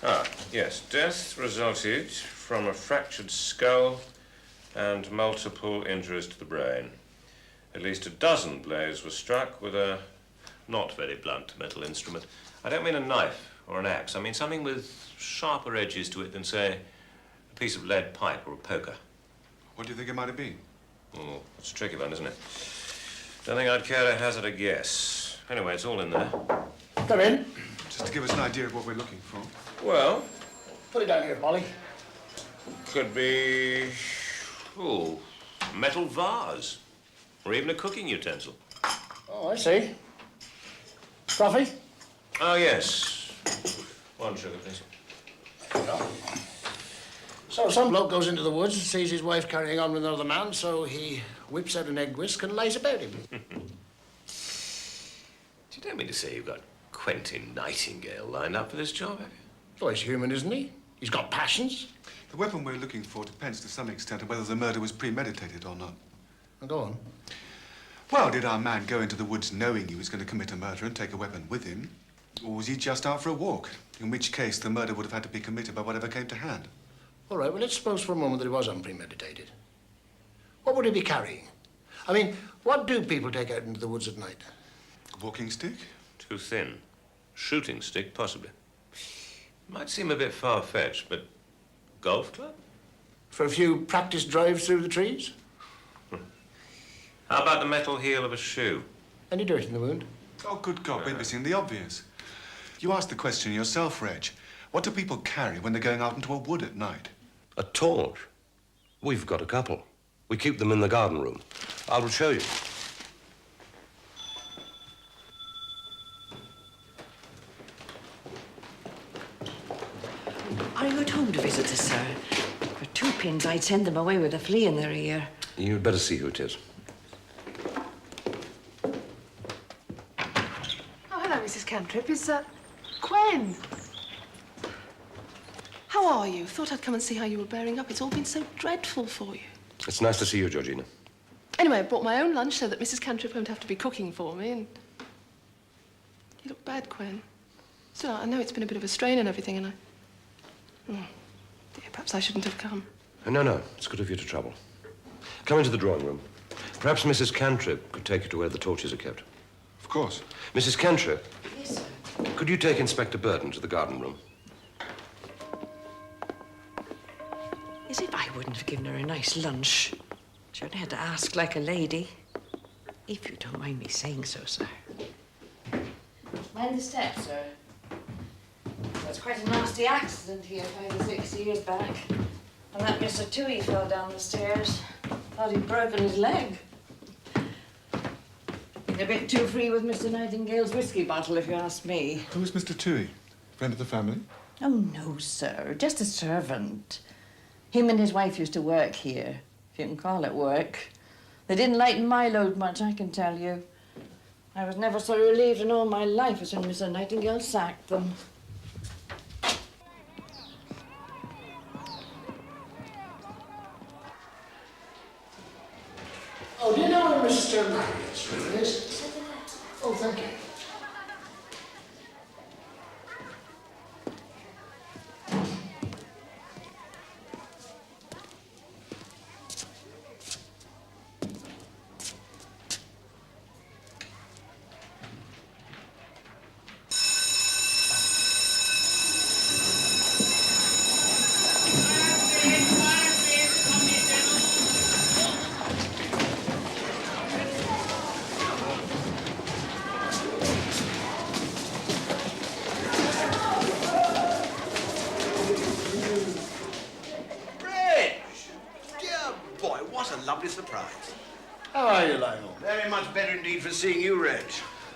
Ah, yes. Death resulted from a fractured skull and multiple injuries to the brain. At least a dozen blows were struck with a not very blunt metal instrument. I don't mean a knife or an axe. I mean something with sharper edges to it than, say, a piece of lead pipe or a poker. What do you think it might have been? Oh, that's a tricky one, isn't it? Don't think I'd care to hazard a guess. Anyway, it's all in there. Come in. Just to give us an idea of what we're looking for. Well, Put it down here, Polly. could be, oh, a metal vase. Or even a cooking utensil. Oh, I see. Coffee? Oh, yes. One sugar, please. So some bloke goes into the woods and sees his wife carrying on with another man, so he whips out an egg whisk and lies about him. You don't mean to say you've got Quentin Nightingale lined up for this job, have you? Well, he's human, isn't he? He's got passions. The weapon we're looking for depends to some extent on whether the murder was premeditated or not. Go on. Well, did our man go into the woods knowing he was going to commit a murder and take a weapon with him? Or was he just out for a walk? In which case, the murder would have had to be committed by whatever came to hand. All right, well, let's suppose for a moment that it was unpremeditated. What would he be carrying? I mean, what do people take out into the woods at night? A walking stick? Too thin. Shooting stick, possibly. Might seem a bit far-fetched, but golf club? For a few practice drives through the trees? How about the metal heel of a shoe? Any dirt in the wound? Oh, good God, we're missing the obvious. You asked the question yourself, Reg. What do people carry when they're going out into a wood at night? A torch? We've got a couple. We keep them in the garden room. I will show you. Are you at home to visit us, sir? For 2 pins, I'd send them away with a flea in their ear. You'd better see who it is. Oh, hello, Mrs. Cantrip. Is, Gwen. How are you? Thought I'd come and see how you were bearing up. It's all been so dreadful for you. It's nice to see you, Georgina. Anyway, I brought my own lunch so that Mrs. Cantrip won't have to be cooking for me, and... You look bad, Gwen. Still, I know it's been a bit of a strain and everything, and I... Oh, dear, perhaps I shouldn't have come. No. It's good of you to trouble. Come into the drawing room. Perhaps Mrs. Cantrip could take you to where the torches are kept. Of course. Mrs. Cantrip. Yes, sir. Could you take Inspector Burton to the garden room? As if I wouldn't have given her a nice lunch. She only had to ask like a lady. If you don't mind me saying so, sir. Mind the steps, sir. There was quite a nasty accident here 5 or 6 years back. And that Mr. Toohey fell down the stairs. Thought he'd broken his leg. Been a bit too free with Mr. Nightingale's whiskey bottle, if you ask me. Who was Mr. Toohey? Friend of the family? Oh, no, sir. Just a servant. Him and his wife used to work here, if you can call it work. They didn't lighten my load much, I can tell you. I was never so relieved in all my life as when Mr. Nightingale sacked them. Oh, do you know where Mr. Marriott's room is? Oh, thank you. How are you, Lionel? Very much better indeed for seeing you, Reg.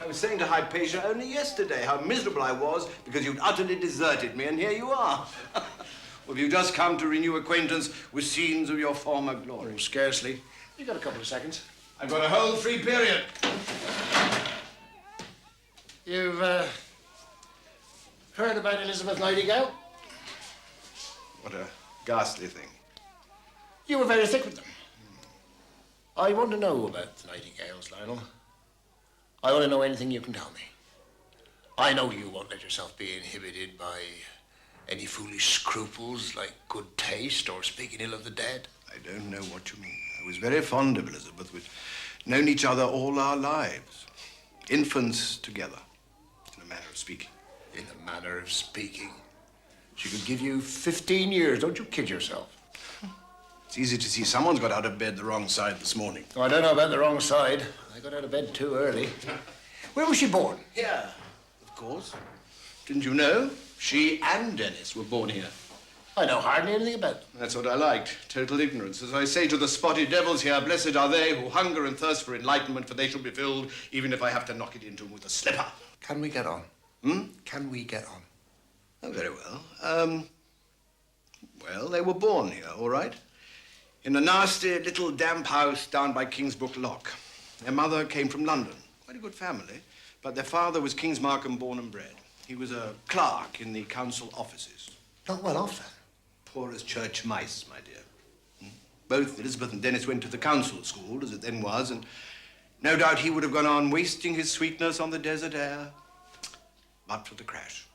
I was saying to Hypatia only yesterday how miserable I was because you'd utterly deserted me, and here you are. Well, have you just come to renew acquaintance with scenes of your former glory? Oh, scarcely. You got a couple of seconds. I've got a whole free period. You've, heard about Elizabeth Nightingale? What a ghastly thing. You were very thick with them. I want to know about the Nightingales, Lionel. I want to know anything you can tell me. I know you won't let yourself be inhibited by any foolish scruples like good taste or speaking ill of the dead. I don't know what you mean. I was very fond of Elizabeth. We'd known each other all our lives. Infants together, in a manner of speaking. In a manner of speaking? She could give you 15 years. Don't you kid yourself. It's easy to see someone's got out of bed the wrong side this morning. Oh, I don't know about the wrong side. I got out of bed too early. Where was she born? Here, of course. Didn't you know? She and Dennis were born here. I know hardly anything about them. That's what I liked, total ignorance. As I say to the spotted devils here, blessed are they who hunger and thirst for enlightenment, for they shall be filled, even if I have to knock it into them with a slipper. Can we get on? Can we get on? Oh, very well. Well, they were born here, all right. In a nasty little damp house down by Kingsbrook Lock. Their mother came from London. Quite a good family. But their father was Kings Markham born and bred. He was a clerk in the council offices. Not well off, then. Poor as church mice, my dear. Both Elizabeth and Dennis went to the council school, as it then was, and no doubt he would have gone on wasting his sweetness on the desert air, but for the crash.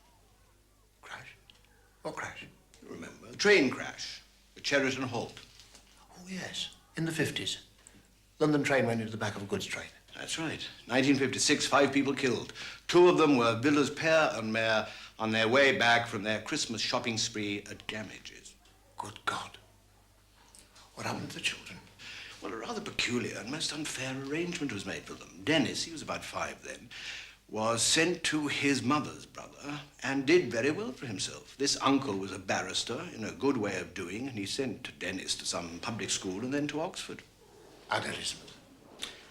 Crash? What crash? You remember, the train crash at Cheriton Halt. Oh, yes, in the 50s. London train went into the back of a goods train. That's right. 1956, 5 people killed. 2 of them were villas père and mère on their way back from their Christmas shopping spree at Gamage's. Good God. What happened to the children? Well, a rather peculiar and most unfair arrangement was made for them. Dennis, he was about 5 then, was sent to his mother's brother and did very well for himself. This uncle was a barrister in a good way of doing, and he sent Dennis to some public school and then to Oxford. And Elizabeth?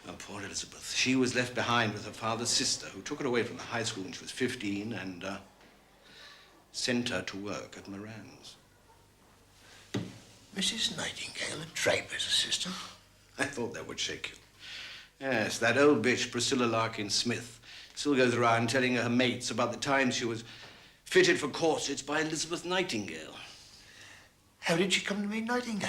Oh, poor Elizabeth. She was left behind with her father's sister, who took her away from the high school when she was 15 and sent her to work at Moran's. Mrs. Nightingale, a draper's assistant? I thought that would shake you. Yes, that old bitch, Priscilla Larkin Smith, still goes around telling her mates about the time she was fitted for corsets by Elizabeth Nightingale. How did she come to meet Nightingale?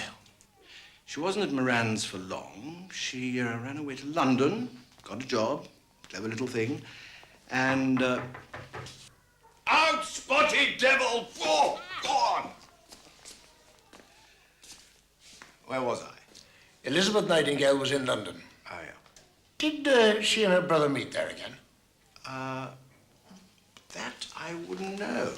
She wasn't at Moran's for long. She ran away to London, got a job, clever little thing, and... Out, spotty devil! Oh, go on! Where was I? Elizabeth Nightingale was in London. Oh, yeah. Did she and her brother meet there again? That I wouldn't know.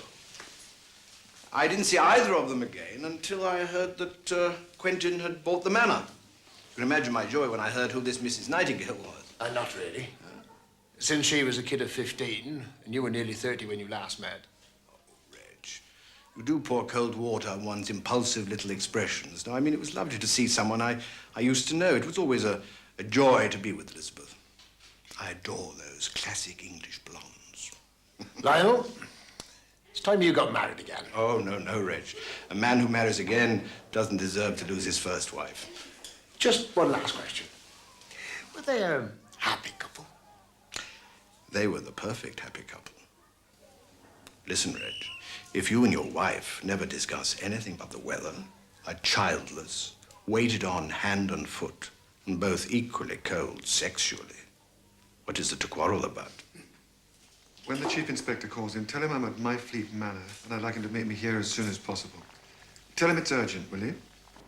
I didn't see either of them again until I heard that Quentin had bought the manor. You can imagine my joy when I heard who this Mrs. Nightingale was. Not really. Since she was a kid of 15, and you were nearly 30 when you last met. Oh, Reg, you do pour cold water on one's impulsive little expressions. No, I mean, it was lovely to see someone I used to know. It was always a joy to be with Elizabeth. I adore those classic English blondes. Lionel, it's time you got married again. Oh, no, Reg. A man who marries again doesn't deserve to lose his first wife. Just one last question. Were they a happy couple? They were the perfect happy couple. Listen, Reg, if you and your wife never discuss anything but the weather, are childless, waited on hand and foot, and both equally cold sexually, what is it to quarrel about? When the Chief Inspector calls in, tell him I'm at Myfleet Manor and I'd like him to meet me here as soon as possible. Tell him it's urgent, will you?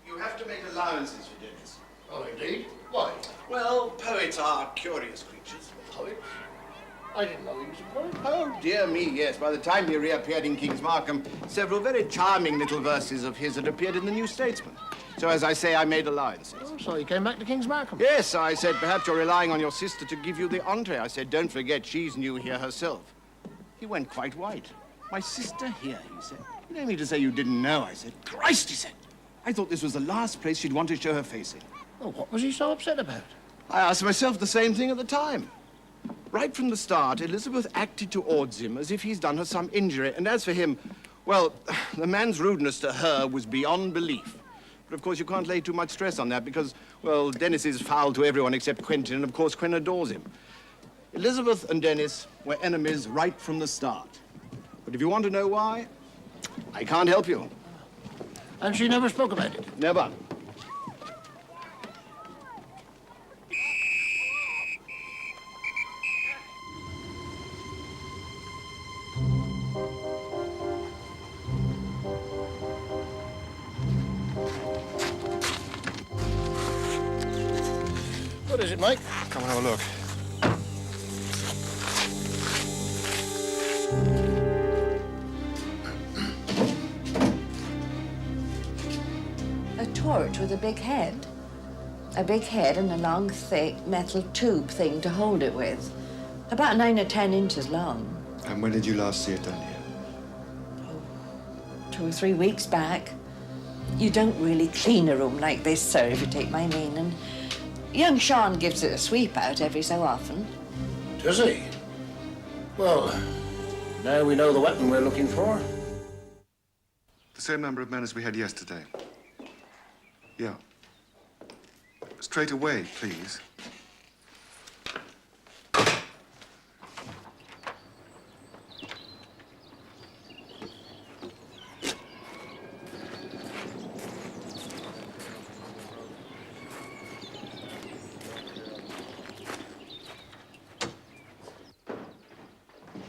You have to make allowances for Dennis. Oh, indeed? Why? Well, poets are curious creatures. Poets? I didn't know he was a poet. Oh, dear me, yes. By the time he reappeared in King's Markham, several very charming little verses of his had appeared in the New Statesman. So, as I say, I made allowances. Oh, so he came back to King's Markham? Yes, I said, perhaps you're relying on your sister to give you the entree. I said, don't forget, she's new here herself. He went quite white. My sister here, he said. You don't mean to say you didn't know, I said. Christ, he said. I thought this was the last place she'd want to show her face in. Well, what was he so upset about? I asked myself the same thing at the time. Right from the start, Elizabeth acted towards him as if he's done her some injury. And as for him, well, the man's rudeness to her was beyond belief. But of course, you can't lay too much stress on that because, well, Dennis is foul to everyone except Quentin, and of course, Quentin adores him. Elizabeth and Dennis were enemies right from the start. But if you want to know why, I can't help you. And she never spoke about it? Never. What is it, Mike? Come and have a look. A torch with a big head. A big head and a long, thick metal tube thing to hold it with. About 9 or 10 inches long. And when did you last see it done here? 2 or 3 weeks back. You don't really clean a room like this, sir, if you take my meaning. Young Sean gives it a sweep out every so often. Does he? Well, now we know the weapon we're looking for. The same number of men as we had yesterday. Yeah. Straight away, please.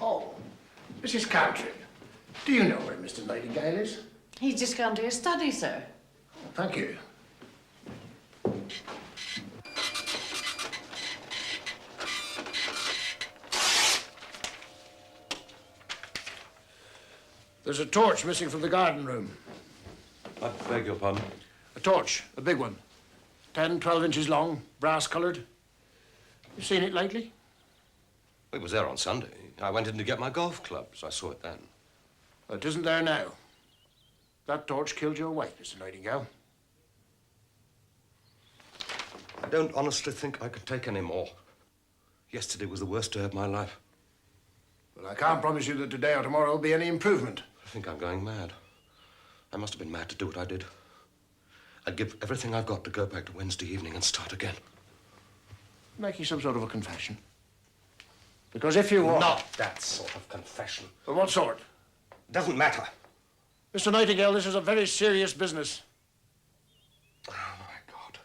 Oh, Mrs. Cantrip, do you know where Mr. Nightingale is? He's just gone to his study, sir. Oh, thank you. There's a torch missing from the garden room. I beg your pardon? A torch, a big one. 10, 12 inches long, brass-coloured. You seen it lately? It was there on Sunday. I went in to get my golf clubs. I saw it then. Well, it isn't there now. That torch killed your wife, Mr. Nightingale. I don't honestly think I could take any more. Yesterday was the worst day of my life. Well, I can't promise you that today or tomorrow will be any improvement. I think I'm going mad. I must have been mad to do what I did. I'd give everything I've got to go back to Wednesday evening and start again. Making some sort of a confession. Because if you are... Not that sort of confession. Well, what sort? Doesn't matter. Mr. Nightingale, this is a very serious business. Oh, my God.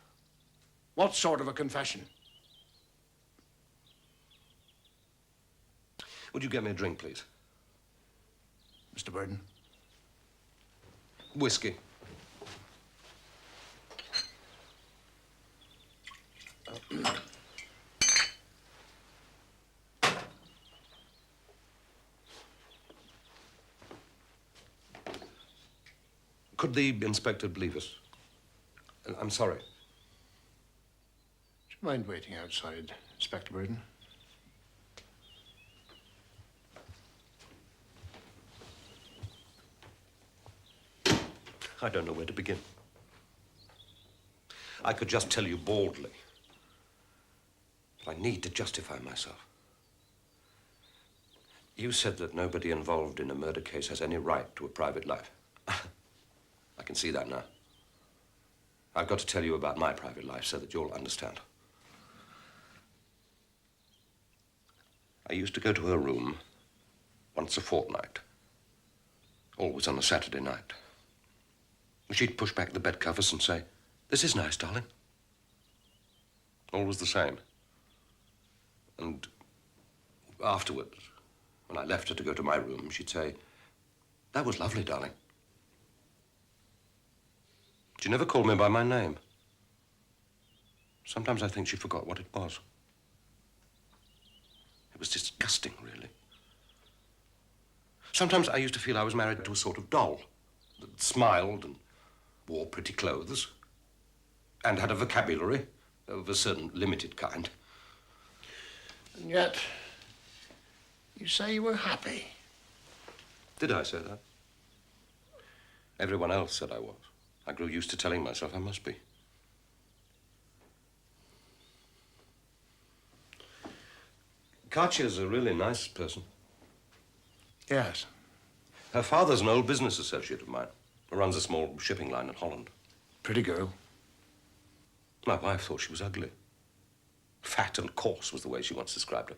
What sort of a confession? Would you get me a drink, please? Mr. Burden? Whiskey. Could the inspector believe us? I'm sorry. Do you mind waiting outside, Inspector Burden? I don't know where to begin. I could just tell you baldly. But I need to justify myself. You said that nobody involved in a murder case has any right to a private life. I can see that now. I've got to tell you about my private life so that you'll understand. I used to go to her room once a fortnight, always on a Saturday night. She'd push back the bed covers and say, "This is nice, darling." Always the same. And afterwards, when I left her to go to my room, she'd say, "That was lovely, darling." She never called me by my name. Sometimes I think she forgot what it was. It was disgusting, really. Sometimes I used to feel I was married to a sort of doll that smiled and wore pretty clothes and had a vocabulary of a certain limited kind. And yet, you say you were happy. Did I say that? Everyone else said I was. I grew used to telling myself I must be. Katya's a really nice person. Yes. Her father's an old business associate of mine who runs a small shipping line in Holland. Pretty girl. My wife thought she was ugly. Fat and coarse was the way she once described her.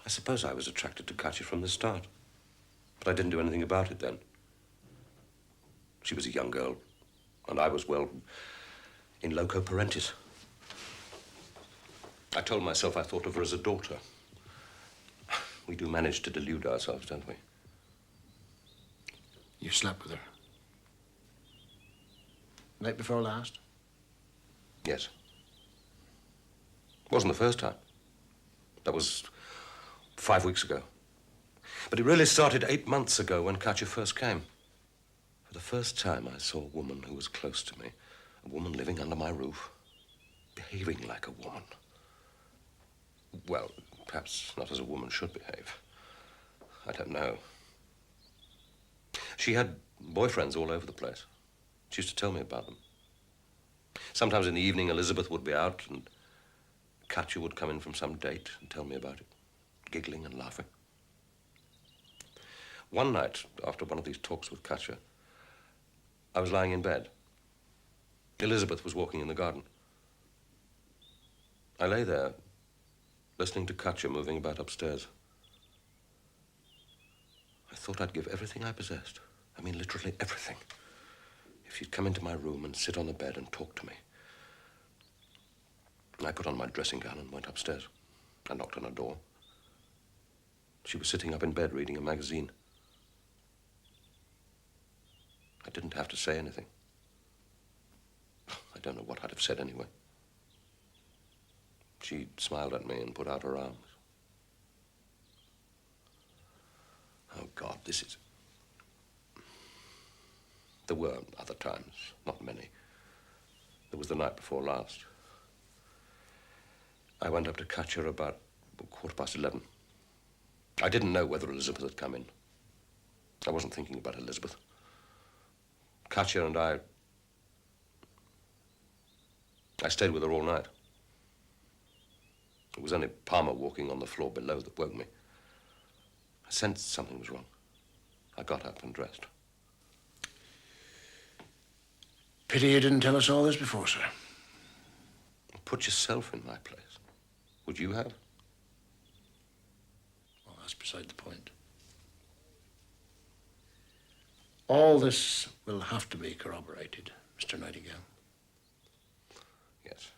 I suppose I was attracted to Katya from the start, but I didn't do anything about it then. She was a young girl, and I was, well, in loco parentis. I told myself I thought of her as a daughter. We do manage to delude ourselves, don't we? You slept with her? Night before last? Yes. Wasn't the first time. That was 5 weeks ago. But it really started 8 months ago when Katya first came. For the first time, I saw a woman who was close to me, a woman living under my roof, behaving like a woman. Well, perhaps not as a woman should behave. I don't know. She had boyfriends all over the place. She used to tell me about them. Sometimes in the evening, Elizabeth would be out, and Katya would come in from some date and tell me about it, giggling and laughing. One night, after one of these talks with Katya, I was lying in bed. Elizabeth was walking in the garden. I lay there, listening to Katya moving about upstairs. I thought I'd give everything I possessed. I mean, literally everything. If she'd come into my room and sit on the bed and talk to me. I put on my dressing gown and went upstairs. I knocked on her door. She was sitting up in bed reading a magazine. I didn't have to say anything. I don't know what I'd have said anyway. She smiled at me and put out her arms. Oh, God, this is... There were other times, not many. There was the night before last. I went up to Katya about 11:15. I didn't know whether Elizabeth had come in. I wasn't thinking about Elizabeth. Katya and I stayed with her all night. It was only Palmer walking on the floor below that woke me. I sensed something was wrong. I got up and dressed. Pity you didn't tell us all this before, sir. Put yourself in my place. Would you have? Well, that's beside the point. All this will have to be corroborated, Mr. Nightingale. Yes.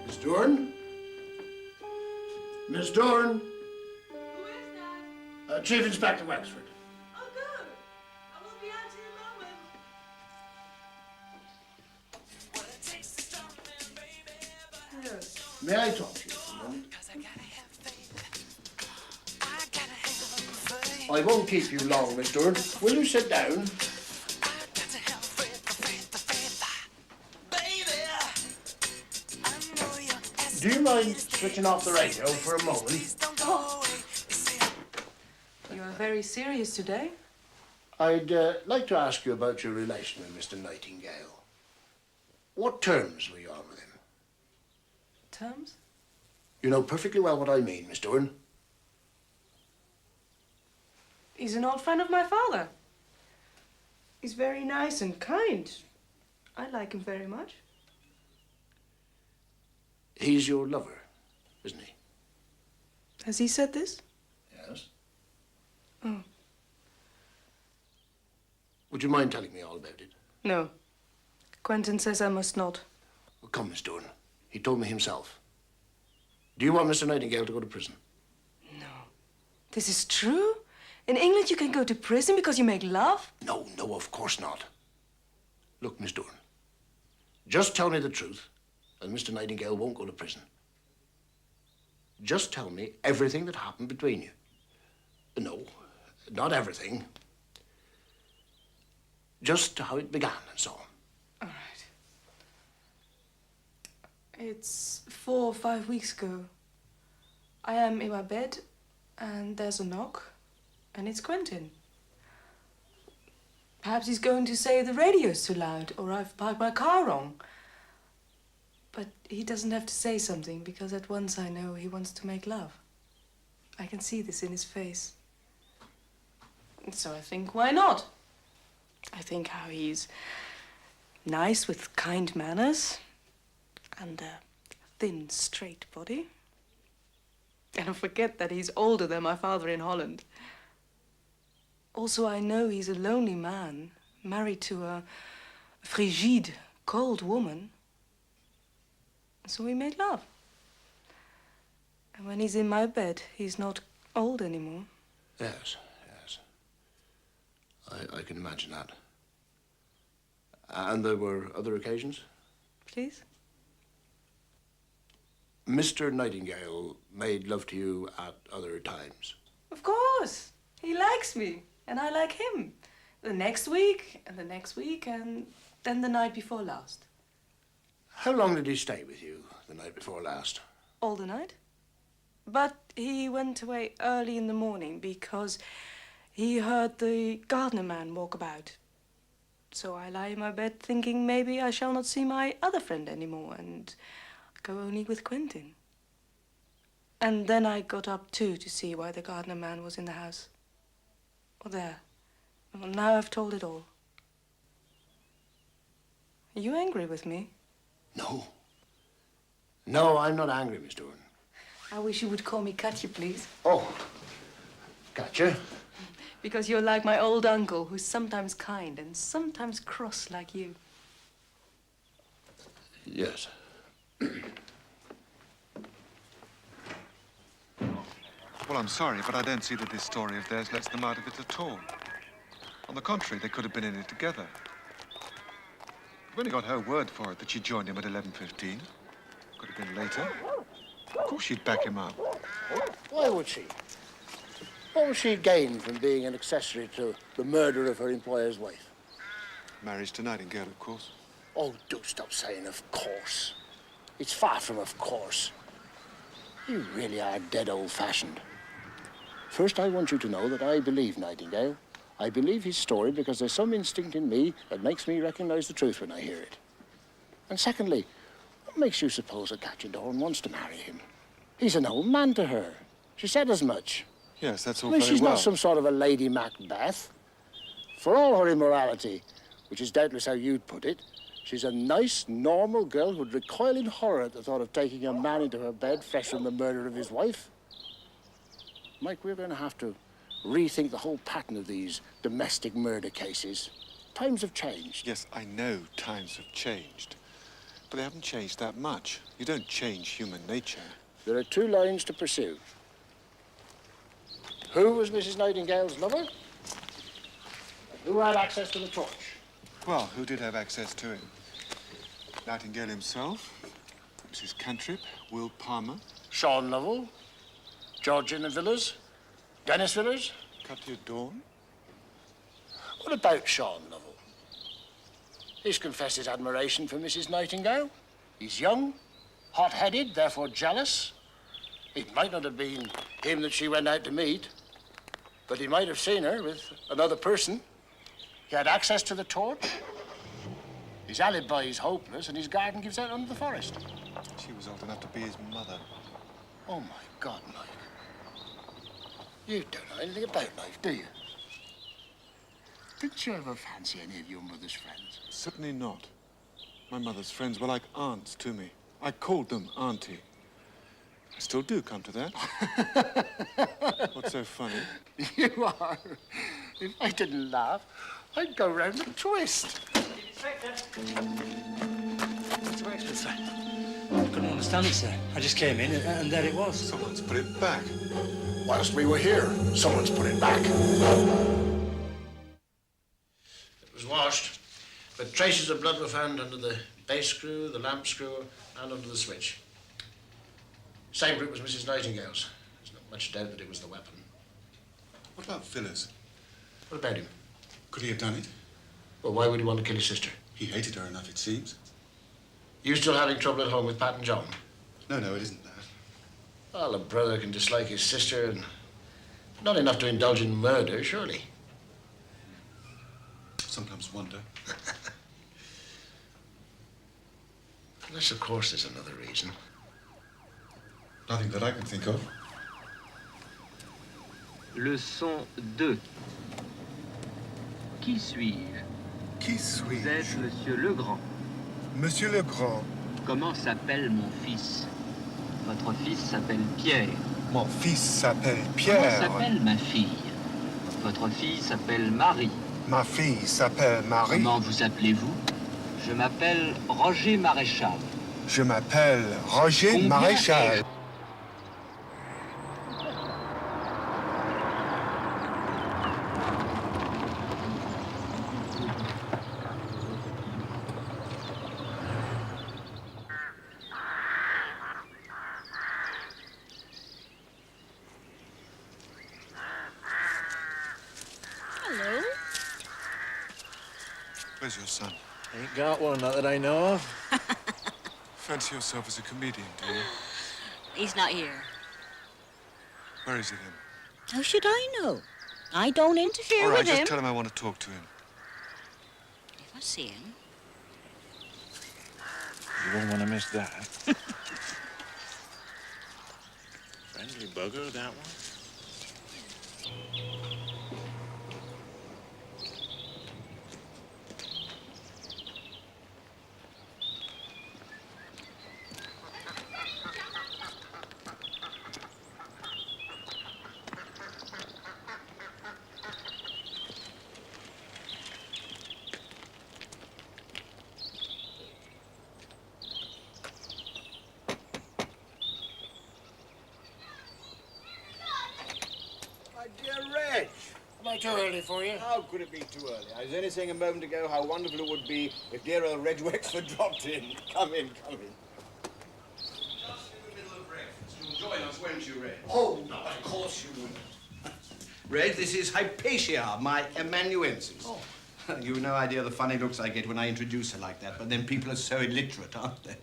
Miss Dorn? Miss Dorn? Who is that? Chief Inspector Wexford. Oh, good. I will be out in a moment. Yes. May I talk to you for a moment? I won't keep you long, Miss Dorn. Will you sit down? Do you mind switching off the radio for a moment? Oh. You are very serious today. I'd like to ask you about your relation with Mr. Nightingale. What terms were you on with him? Terms? You know perfectly well what I mean, Miss Dorn. He's an old friend of my father. He's very nice and kind. I like him very much. He's your lover, isn't he? Has he said this? Yes. Oh. Would you mind telling me all about it? No. Quentin says I must not. Well, come, Miss Dorn. He told me himself. Do you want Mr. Nightingale to go to prison? No. This is true? In England you can go to prison because you make love? No, no, of course not. Look, Miss Dorn. Just tell me the truth, and Mr. Nightingale won't go to prison. Just tell me everything that happened between you. No, not everything. Just how it began and so on. All right. It's 4 or 5 weeks ago. I am in my bed, and there's a knock, and it's Quentin. Perhaps he's going to say the radio's too loud, or I've parked my car wrong. But he doesn't have to say something, because at once I know he wants to make love. I can see this in his face. And so I think, why not? I think how he's nice with kind manners and a thin, straight body. And I forget that he's older than my father in Holland. Also, I know he's a lonely man, married to a frigide, cold woman. So we made love. And when he's in my bed, he's not old anymore. Yes, yes. I can imagine that. And there were other occasions? Please? Mr. Nightingale made love to you at other times? Of course. He likes me, and I like him. The next week, and the next week, and then the night before last. How long did he stay with you the night before last? All the night. But he went away early in the morning because he heard the gardener man walk about. So I lie in my bed thinking maybe I shall not see my other friend anymore and go only with Quentin. And then I got up too to see why the gardener man was in the house. Oh, there. Well, now I've told it all. Are you angry with me? No. No, I'm not angry, Miss Dorn. I wish you would call me Katya, please. Oh, Gotcha. Because you're like my old uncle, who's sometimes kind and sometimes cross like you. Yes. Well, I'm sorry, but I don't see that this story of theirs lets them out of it at all. On the contrary, they could have been in it together. We've only got her word for it that she joined him at 11:15. Could have been later. Of course she'd back him up. Why would she? What would she gain from being an accessory to the murder of her employer's wife? Marriage to Nightingale, of course. Oh, do stop saying of course. It's far from of course. You really are dead old-fashioned. First, I want you to know that I believe Nightingale. I believe his story because there's some instinct in me that makes me recognize the truth when I hear it. And secondly, what makes you suppose that Katja Doran wants to marry him? He's an old man to her. She said as much. Yes, that's all I mean, very she's well. not some sort of a Lady Macbeth. For all her immorality, which is doubtless how you'd put it, she's a nice, normal girl who'd recoil in horror at the thought of taking a man into her bed fresh from the murder of his wife. Mike, we're going to have to rethink the whole pattern of these domestic murder cases. Times have changed. Yes, I know times have changed. But they haven't changed that much. You don't change human nature. There are two lines to pursue. Who was Mrs. Nightingale's lover? And who had access to the torch? Well, who did have access to it? Nightingale himself, Mrs. Cantrip, Will Palmer. Sean Lovell, Georgina Villas, Dennis Villas. Katja Dawn. What about Sean Lovell? He's confessed his admiration for Mrs. Nightingale. He's young, hot-headed, therefore jealous. It might not have been him that she went out to meet, but he might have seen her with another person. He had access to the torch. His alibi is hopeless, and his garden gives out under the forest. She was old enough to be his mother. Oh, my God, Mike. You don't know anything about life, do you? Didn't you ever fancy any of your mother's friends? Certainly not. My mother's friends were like aunts to me. I called them Auntie. I still do come to that. What's so funny? You are. If I didn't laugh, I'd go round the twist. It's Wexford, sir. I couldn't understand it, sir. I just came in and there it was. Someone's put it back. Whilst we were here, someone's put it back. It was washed, but traces of blood were found under the base screw, the lamp screw, and under the switch. Same group as Mrs. Nightingale's. There's not much doubt that it was the weapon. What about Villas? What about him? Could he have done it? Well, why would he want to kill his sister? He hated her enough, it seems. You still having trouble at home with Pat and John? No, it isn't that. Well, a brother can dislike his sister and not enough to indulge in murder, surely. Sometimes wonder. Unless, of course, there's another reason. Nothing that I can think of. Leçon 2. Qui suis-je? Qui suis-je? Vous êtes Monsieur Legrand. Monsieur Legrand. Comment s'appelle mon fils? Votre fils s'appelle Pierre. Mon fils s'appelle Comment Pierre. s'appelle ma fille? Votre fille s'appelle Marie. Ma fille s'appelle Marie. Comment vous appelez-vous? Je m'appelle Roger Maréchal. Je m'appelle Roger Combien Maréchal. Hello. Where's your son? Ain't got one, not that I know of. Fancy yourself as a comedian, do you? He's not here. Where is he then? How should I know? I don't interfere All right, with just him. tell him I want to talk to him. If I see him. You won't want to miss that. Friendly bugger, that one. too early for you? How could it be too early? I was only saying a moment ago how wonderful it would be if dear old Reg Wexford dropped in. Come in, come in. Just in the middle of breakfast. You'll join us, won't you, Reg? Oh, no, of course you would. Reg, this is Hypatia, my amanuensis. Oh. You've no idea the funny looks I get when I introduce her like that, but then people are so illiterate, aren't they?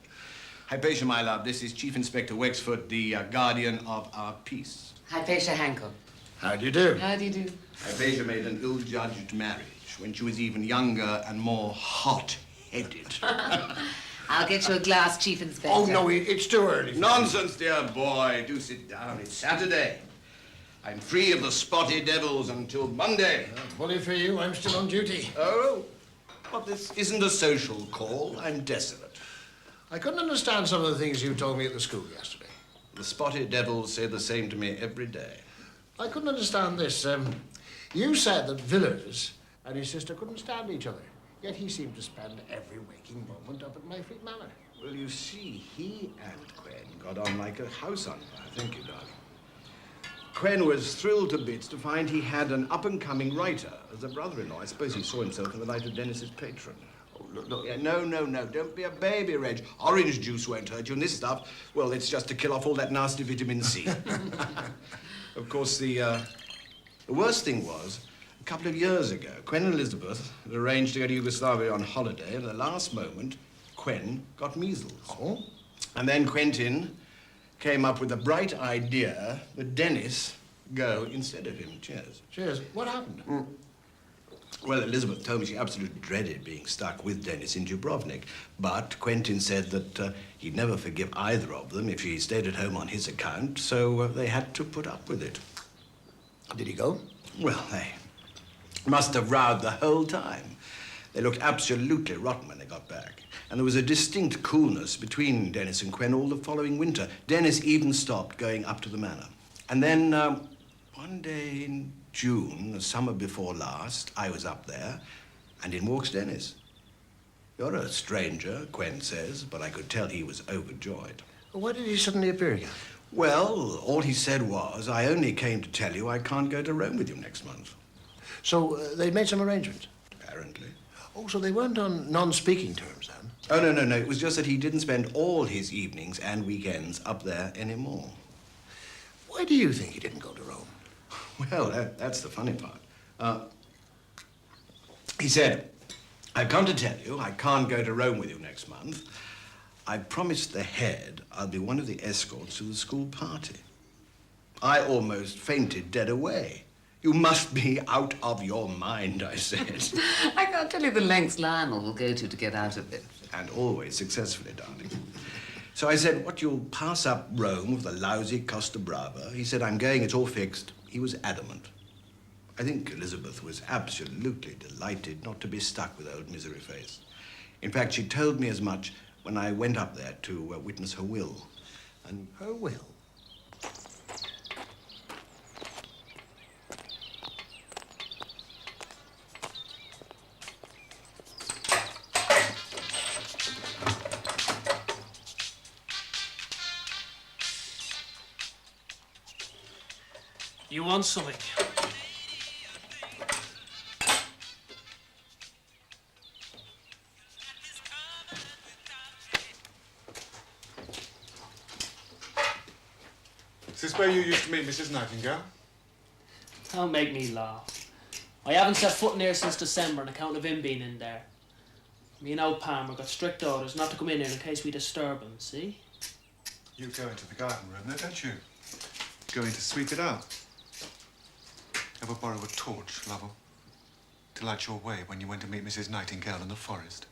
Hypatia, my love, this is Chief Inspector Wexford, the guardian of our peace. Hypatia Hankel. How do you do? How do you do? Hypatia made an ill-judged marriage when she was even younger and more hot-headed. I'll get you a glass, Chief Inspector. Oh, no, it's too early. Nonsense, dear boy. Do sit down. It's Saturday. I'm free of the spotty devils until Monday. Bully for you, I'm still on duty. Oh, but this isn't a social call. I'm desolate. I couldn't understand some of the things you told me at the school yesterday. The spotty devils say the same to me every day. I couldn't understand this. You said that Villiers and his sister couldn't stand each other, yet he seemed to spend every waking moment up at Mayfleet Manor. Well, you see, he and Quen got on like a house on fire. Thank you, darling. Quen was thrilled to bits to find he had an up-and-coming writer as a brother-in-law. I suppose he saw himself in the light of Dennis's patron. Oh, look. Yeah, no. Don't be a baby, Reg. Orange juice won't hurt you, and this stuff, well, it's just to kill off all that nasty vitamin C. Of course, the worst thing was, a couple of years ago, Quen and Elizabeth had arranged to go to Yugoslavia on holiday, and at the last moment, Quen got measles. Oh? And then Quentin came up with the bright idea that Dennis go instead of him. Cheers. Cheers. What happened? Well, Elizabeth told me she absolutely dreaded being stuck with Dennis in Dubrovnik. But Quentin said that he'd never forgive either of them if she stayed at home on his account, so they had to put up with it. Did he go? Well, they must have rowed the whole time. They looked absolutely rotten when they got back. And there was a distinct coolness between Dennis and Quen all the following winter. Dennis even stopped going up to the manor. And then one day in June, the summer before last, I was up there, and in walks Dennis. You're a stranger, Quen says, but I could tell he was overjoyed. Why did he suddenly appear again? Well, all he said was, I only came to tell you I can't go to Rome with you next month. So they made some arrangements? Apparently. Oh, so they weren't on non-speaking terms, then? Oh, no. It was just that he didn't spend all his evenings and weekends up there anymore. Why do you think he didn't go to Rome? Well, that's the funny part. He said, I've come to tell you I can't go to Rome with you next month. I promised the head I'll be one of the escorts to the school party. I almost fainted dead away. You must be out of your mind, I said. I can't tell you the lengths Lionel will go to get out of it. And always successfully, darling. So I said, what, you'll pass up Rome with the lousy Costa Brava? He said, I'm going, it's all fixed. He was adamant. I think Elizabeth was absolutely delighted not to be stuck with old Misery Face. In fact, she told me as much when I went up there to witness her will. And her will? You want something? Is this where you used to meet Mrs. Nightingale? Don't make me laugh. I haven't set foot in there since December on account of him being in there. Me and old Palmer got strict orders not to come in here in case we disturb him, see? You go into the garden room there, don't you? Go in to sweep it out. Ever borrow a torch, Lovell, to light your way when you went to meet Mrs. Nightingale in the forest?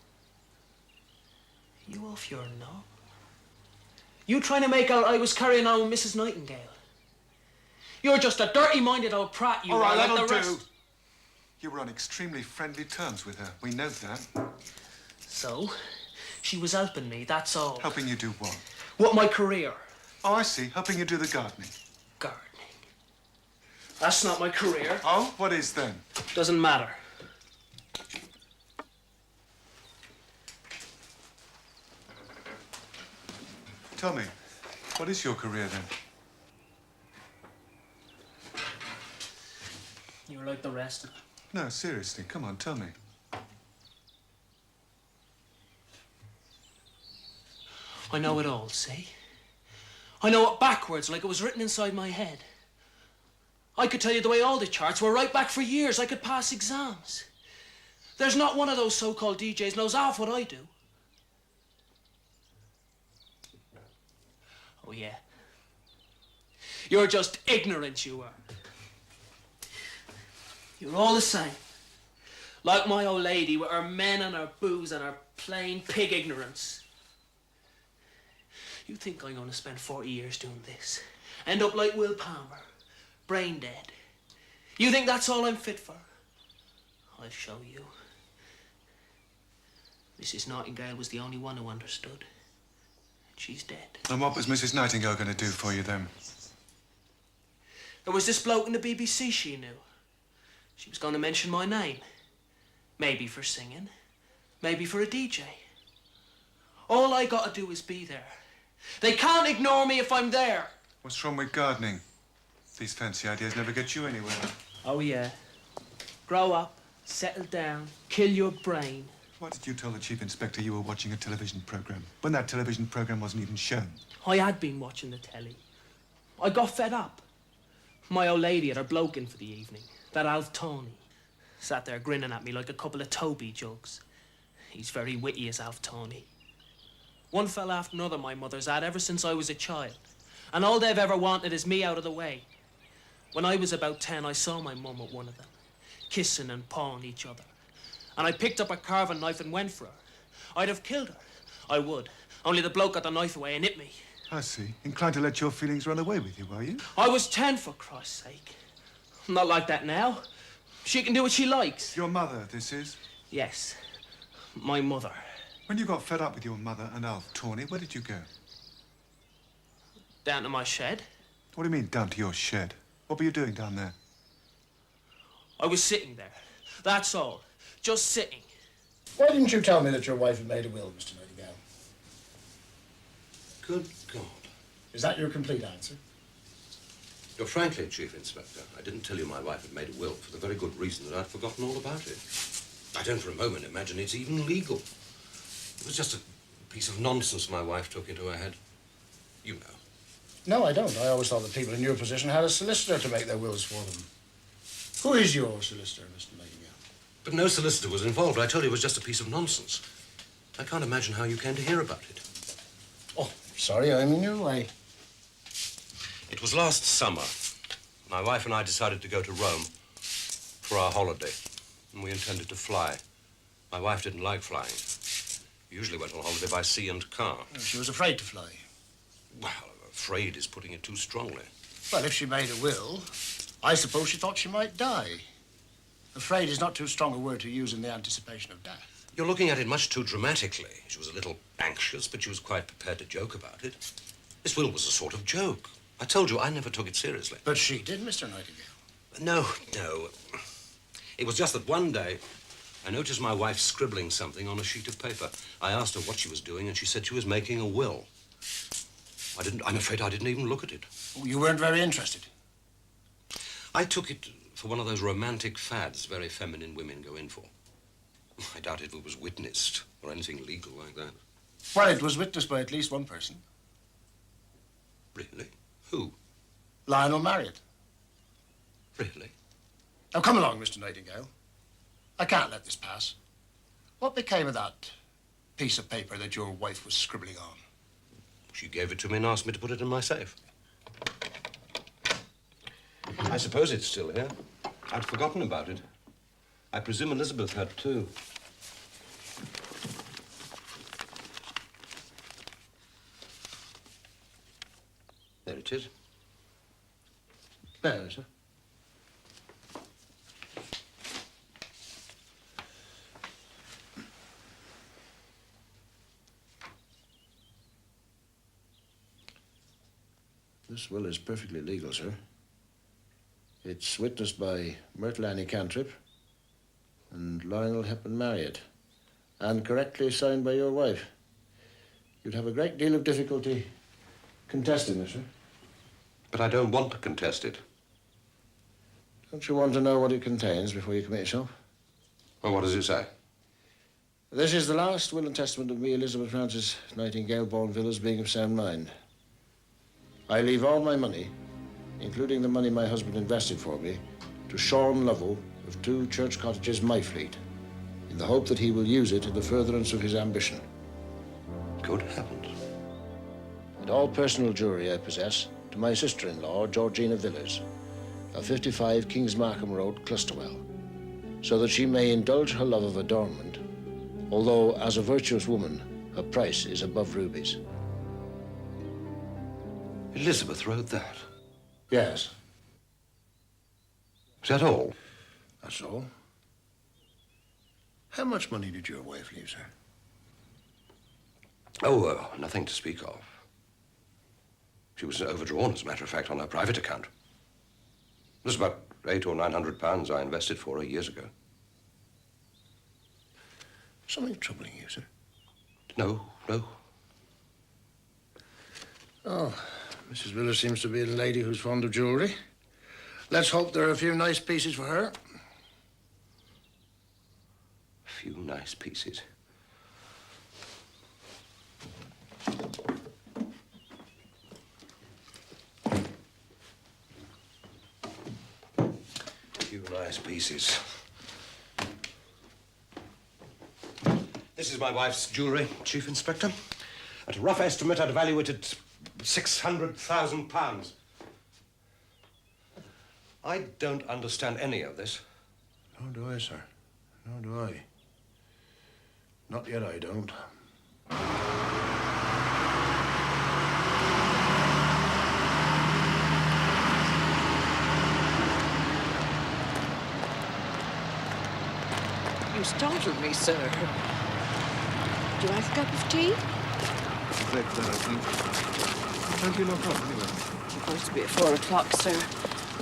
You off your knob? You trying to make out I was carrying on with Mrs. Nightingale? You're just a dirty-minded old prat, you All right, are, like that'll the do. rest. You were on extremely friendly terms with her. We know that. So, she was helping me, that's all. Helping you do what? What, my career? Oh, I see. Helping you do the gardening. Gardening. That's not my career. Oh, what is then? Doesn't matter. Tell me, what is your career then? You're like the rest of them. No, seriously, come on, tell me. I know it all, see? I know it backwards, like it was written inside my head. I could tell you the way all the charts were right back for years. I could pass exams. There's not one of those so-called DJs knows half what I do. Oh, yeah. You're just ignorant, you are. You're all the same. Like my old lady with her men and her booze and her plain pig ignorance. You think I'm going to spend 40 years doing this? End up like Will Palmer, brain dead. You think that's all I'm fit for? I'll show you. Mrs. Nightingale was the only one who understood. She's dead. And what was Mrs. Nightingale going to do for you then? There was this bloke in the BBC she knew. She was going to mention my name. Maybe for singing, maybe for a DJ. All I got to do is be there. They can't ignore me if I'm there. What's wrong with gardening? These fancy ideas never get you anywhere. Oh, yeah. Grow up, settle down, kill your brain. Why did you tell the Chief Inspector you were watching a television program when that television program wasn't even shown? I had been watching the telly. I got fed up. My old lady had her bloke in for the evening, that Alf Tony. Sat there grinning at me like a couple of Toby jugs. He's very witty, is Alf Tony. One fell after another my mother's had ever since I was a child. And all they've ever wanted is me out of the way. When I was about 10, I saw my mum with one of them, kissing and pawing each other. And I picked up a carving knife and went for her. I'd have killed her. I would. Only the bloke got the knife away and hit me. I see. Inclined to let your feelings run away with you, were you? I was 10, for Christ's sake. I'm not like that now. She can do what she likes. Your mother, this is? Yes, my mother. When you got fed up with your mother and Alf Tawny, where did you go? Down to my shed. What do you mean, down to your shed? What were you doing down there? I was sitting there. That's all. Just sitting. Why didn't you tell me that your wife had made a will, Mr. Nightingale? Good God. Is that your complete answer? Frankly, Chief Inspector, I didn't tell you my wife had made a will for the very good reason that I'd forgotten all about it. I don't for a moment imagine it's even legal. It was just a piece of nonsense my wife took into her head. You know. No, I don't. I always thought that people in your position had a solicitor to make their wills for them. Who is your solicitor, Mr. Nightingale? But no solicitor was involved. I told you it was just a piece of nonsense. I can't imagine how you came to hear about it. Oh, sorry, I'm in your way. It was last summer. My wife and I decided to go to Rome for our holiday, and we intended to fly. My wife didn't like flying. We usually went on holiday by sea and car. Oh, she was afraid to fly. Well, afraid is putting it too strongly. Well, if she made a will, I suppose she thought she might die. Afraid is not too strong a word to use in the anticipation of death. You're looking at it much too dramatically. She was a little anxious, but she was quite prepared to joke about it. This will was a sort of joke. I told you I never took it seriously. But she did, Mr. Nightingale. No. It was just that one day I noticed my wife scribbling something on a sheet of paper. I asked her what she was doing, and she said she was making a will. I'm afraid I didn't even look at it. Oh, you weren't very interested? I took it for one of those romantic fads very feminine women go in for. I doubt if it was witnessed or anything legal like that. Well, it was witnessed by at least one person. Really? Who? Lionel Marriott. Really? Now, come along, Mr. Nightingale. I can't let this pass. What became of that piece of paper that your wife was scribbling on? She gave it to me and asked me to put it in my safe. I suppose it's still here. I'd forgotten about it. I presume Elizabeth had too. There it is. There, sir. This will is perfectly legal, sir. It's witnessed by Myrtle Annie Cantrip and Lionel Hepburn Marriott, and correctly signed by your wife. You'd have a great deal of difficulty contesting this, sir. But I don't want to contest it. Don't you want to know what it contains before you commit yourself? Well, what does it say? This is the last will and testament of me, Elizabeth Frances Nightingale, born Villas, being of sound mind. I leave all my money, including the money my husband invested for me, to Sean Lovell of 2 Church Cottages, Myfleet, in the hope that he will use it in the furtherance of his ambition. Good heavens. And all personal jewelry I possess to my sister-in-law, Georgina Villas, of 55 Kings Markham Road, Clusterwell, so that she may indulge her love of adornment, although, as a virtuous woman, her price is above rubies. Elizabeth wrote that? Yes. Is that all? That's all. How much money did your wife leave, sir? Oh, nothing to speak of. She was overdrawn, as a matter of fact, on her private account. There's about £800 or £900 I invested for her years ago. Something troubling you, sir? No, no. Oh, Mrs. Villas seems to be a lady who's fond of jewelry. Let's hope there are a few nice pieces for her. A few nice pieces. A few nice pieces. This is my wife's jewelry, Chief Inspector. At a rough estimate, I'd value it at £600,000. I don't understand any of this. Nor do I, sir. Nor do I. Not yet, I don't. You startled me, sir. Would you like a cup of tea? Don't you knock up, anyway? It's supposed to be at 4 o'clock, sir.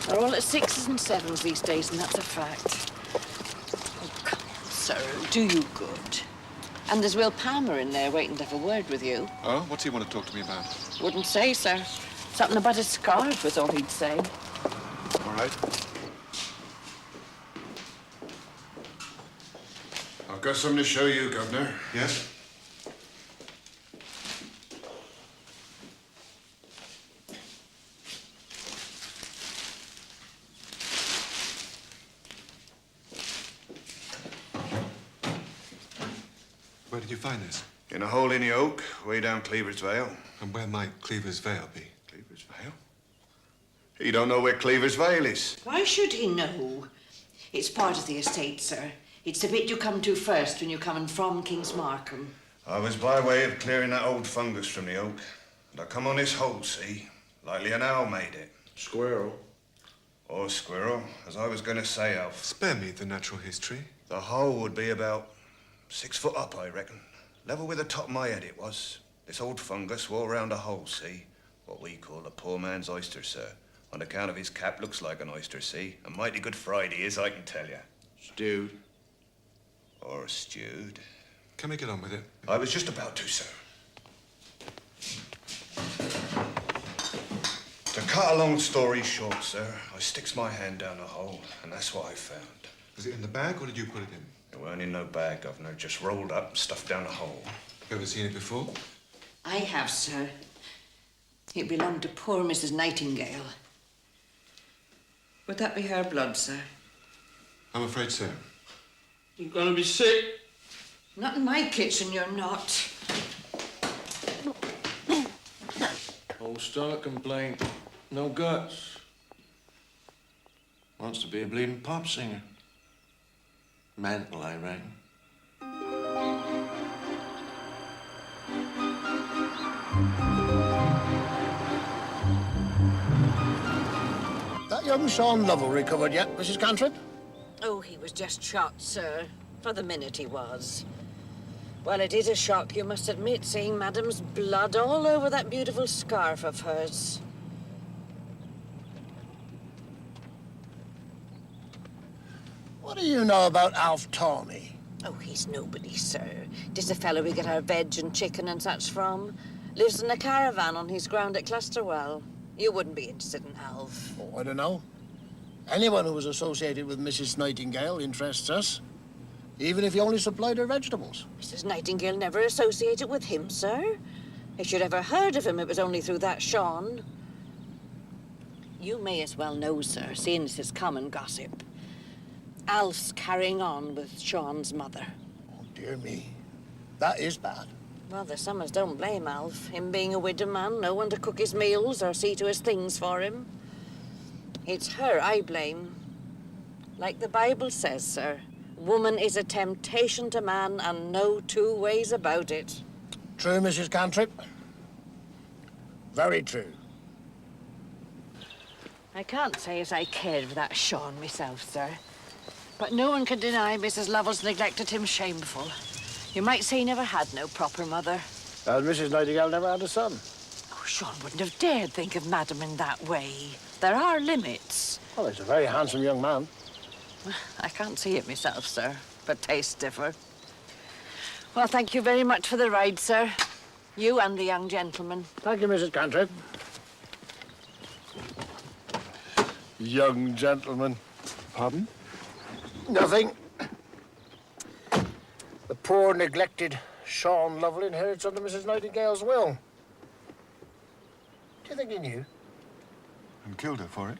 They're all at 6s and 7s these days, and that's a fact. Oh, come on, sir. Do you good. And there's Will Palmer in there waiting to have a word with you. Oh, what's he want to talk to me about? Wouldn't say, sir. Something about a scarf was all he'd say. All right. I've got something to show you, Governor. Yes? Where did you find this? In a hole in the oak, way down Cleaver's Vale. And where might Cleaver's Vale be? Cleaver's Vale? You don't know where Cleaver's Vale is? Why should he know? It's part of the estate, sir. It's the bit you come to first when you're coming from Kings Markham. I was by way of clearing that old fungus from the oak. And I come on this hole, see? Likely an owl made it. Squirrel. Or squirrel, as I was going to say, Alf. Spare me the natural history. The hole would be about 6 foot up, I reckon. Level with the top of my head it was. This old fungus wore round the hole, see? What we call a poor man's oyster, sir. On account of his cap looks like an oyster, see? A mighty good fried he is, I can tell you. Stewed. Or stewed. Can we get on with it? I was just about to, sir. To cut a long story short, sir, I sticks my hand down the hole, and that's what I found. Was it in the bag, or did you put it in? It weren't in no bag, Governor. Just rolled up and stuffed down the hole. You ever seen it before? I have, sir. It belonged to poor Mrs. Nightingale. Would that be her blood, sir? I'm afraid so. You're gonna be sick. Not in my kitchen, you're not. Old stomach complaint. No guts. Wants to be a bleeding pop singer. Mantle, I reckon. That young Sean Lovell recovered yet, Mrs. Cantrip? Oh, he was just shocked, sir. For the minute he was. Well, it is a shock, you must admit, seeing Madam's blood all over that beautiful scarf of hers. What do you know about Alf Tawney? Oh, he's nobody, sir. 'Tis the fellow we get our veg and chicken and such from. Lives in a caravan on his ground at Clusterwell. You wouldn't be interested in Alf. Oh, I don't know. Anyone who was associated with Mrs. Nightingale interests us, even if he only supplied her vegetables. Mrs. Nightingale never associated with him, sir. If you'd ever heard of him, it was only through that Sean. You may as well know, sir, seeing this is common gossip. Alf's carrying on with Sean's mother. Oh, dear me. That is bad. Well, the Summers don't blame Alf. Him being a widow man, no one to cook his meals or see to his things for him. It's her I blame. Like the Bible says, sir, woman is a temptation to man and no two ways about it. True, Mrs. Cantrip. Very true. I can't say as I cared for that Sean myself, sir. But no one can deny Mrs. Lovell's neglected him shameful. You might say he never had no proper mother. And Mrs. Nightingale never had a son. Oh, Sean wouldn't have dared think of Madam in that way. There are limits. Well, he's a very handsome young man. I can't see it myself, sir, but tastes differ. Well, thank you very much for the ride, sir. You and the young gentleman. Thank you, Mrs. Cantrip. Young gentleman. Pardon? Nothing. The poor, neglected Sean Lovell inherits under Mrs. Nightingale's will. Do you think he knew? And killed her for it?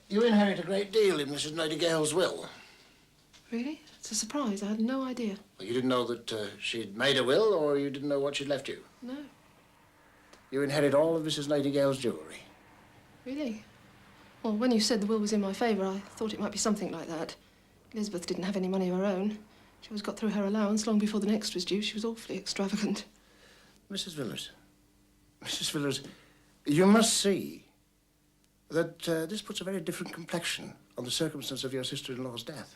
You inherit a great deal in Mrs. Nightingale's will. Really? It's a surprise. I had no idea. Well, you didn't know that she'd made a will, or you didn't know what she'd left you? No. You inherit all of Mrs. Nightingale's jewellery. Really? Well, when you said the will was in my favour, I thought it might be something like that. Elizabeth didn't have any money of her own. She always got through her allowance long before the next was due. She was awfully extravagant. Mrs. Villers, you must see that this puts a very different complexion on the circumstance of your sister-in-law's death.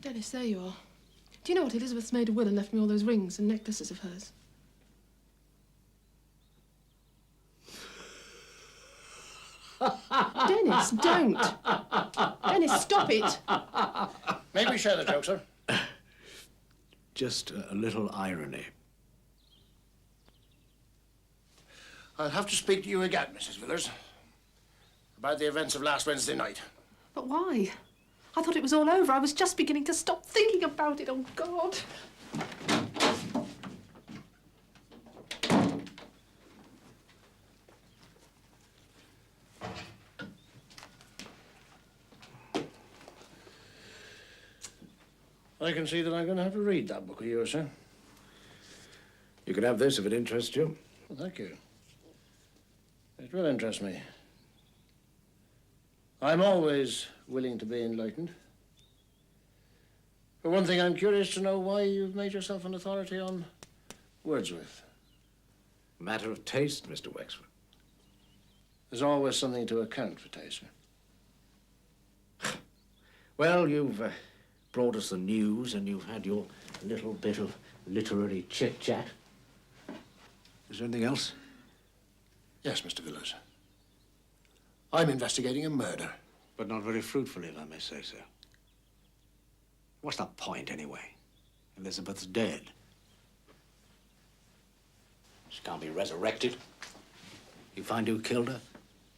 Dennis, there you are. Do you know what? Elizabeth's made a will and left me all those rings and necklaces of hers. Dennis, don't. Dennis, stop it. Maybe share the joke, sir. Just a little irony. I'll have to speak to you again, Mrs. Villers, about the events of last Wednesday night. But why? I thought it was all over. I was just beginning to stop thinking about it. Oh, God. I can see that I'm going to have to read that book of yours, sir. You can have this if it interests you. Well, thank you. It will interest me. I'm always willing to be enlightened. For one thing, I'm curious to know why you've made yourself an authority on Wordsworth. Matter of taste, Mr. Wexford. There's always something to account for taste, sir. Well, you've brought us the news and you've had your little bit of literary chit-chat. Is there anything else? Yes, Mr. Villers. I'm investigating a murder. But not very fruitfully, if I may say so. What's the point, anyway? Elizabeth's dead. She can't be resurrected. You find who killed her,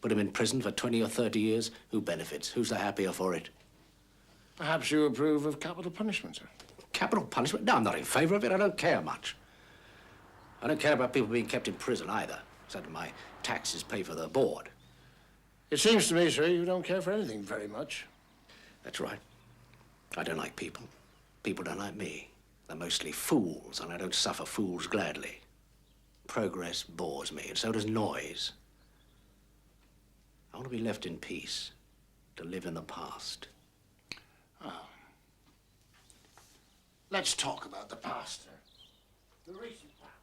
put him in prison for 20 or 30 years, who benefits? Who's the happier for it? Perhaps you approve of capital punishment, sir? Capital punishment? No, I'm not in favor of it. I don't care much. I don't care about people being kept in prison either, so that my taxes pay for their board. It seems to me, sir, you don't care for anything very much. That's right. I don't like people. People don't like me. They're mostly fools, and I don't suffer fools gladly. Progress bores me, and so does noise. I want to be left in peace, to live in the past. Ah. Let's talk about the past, sir. The recent past.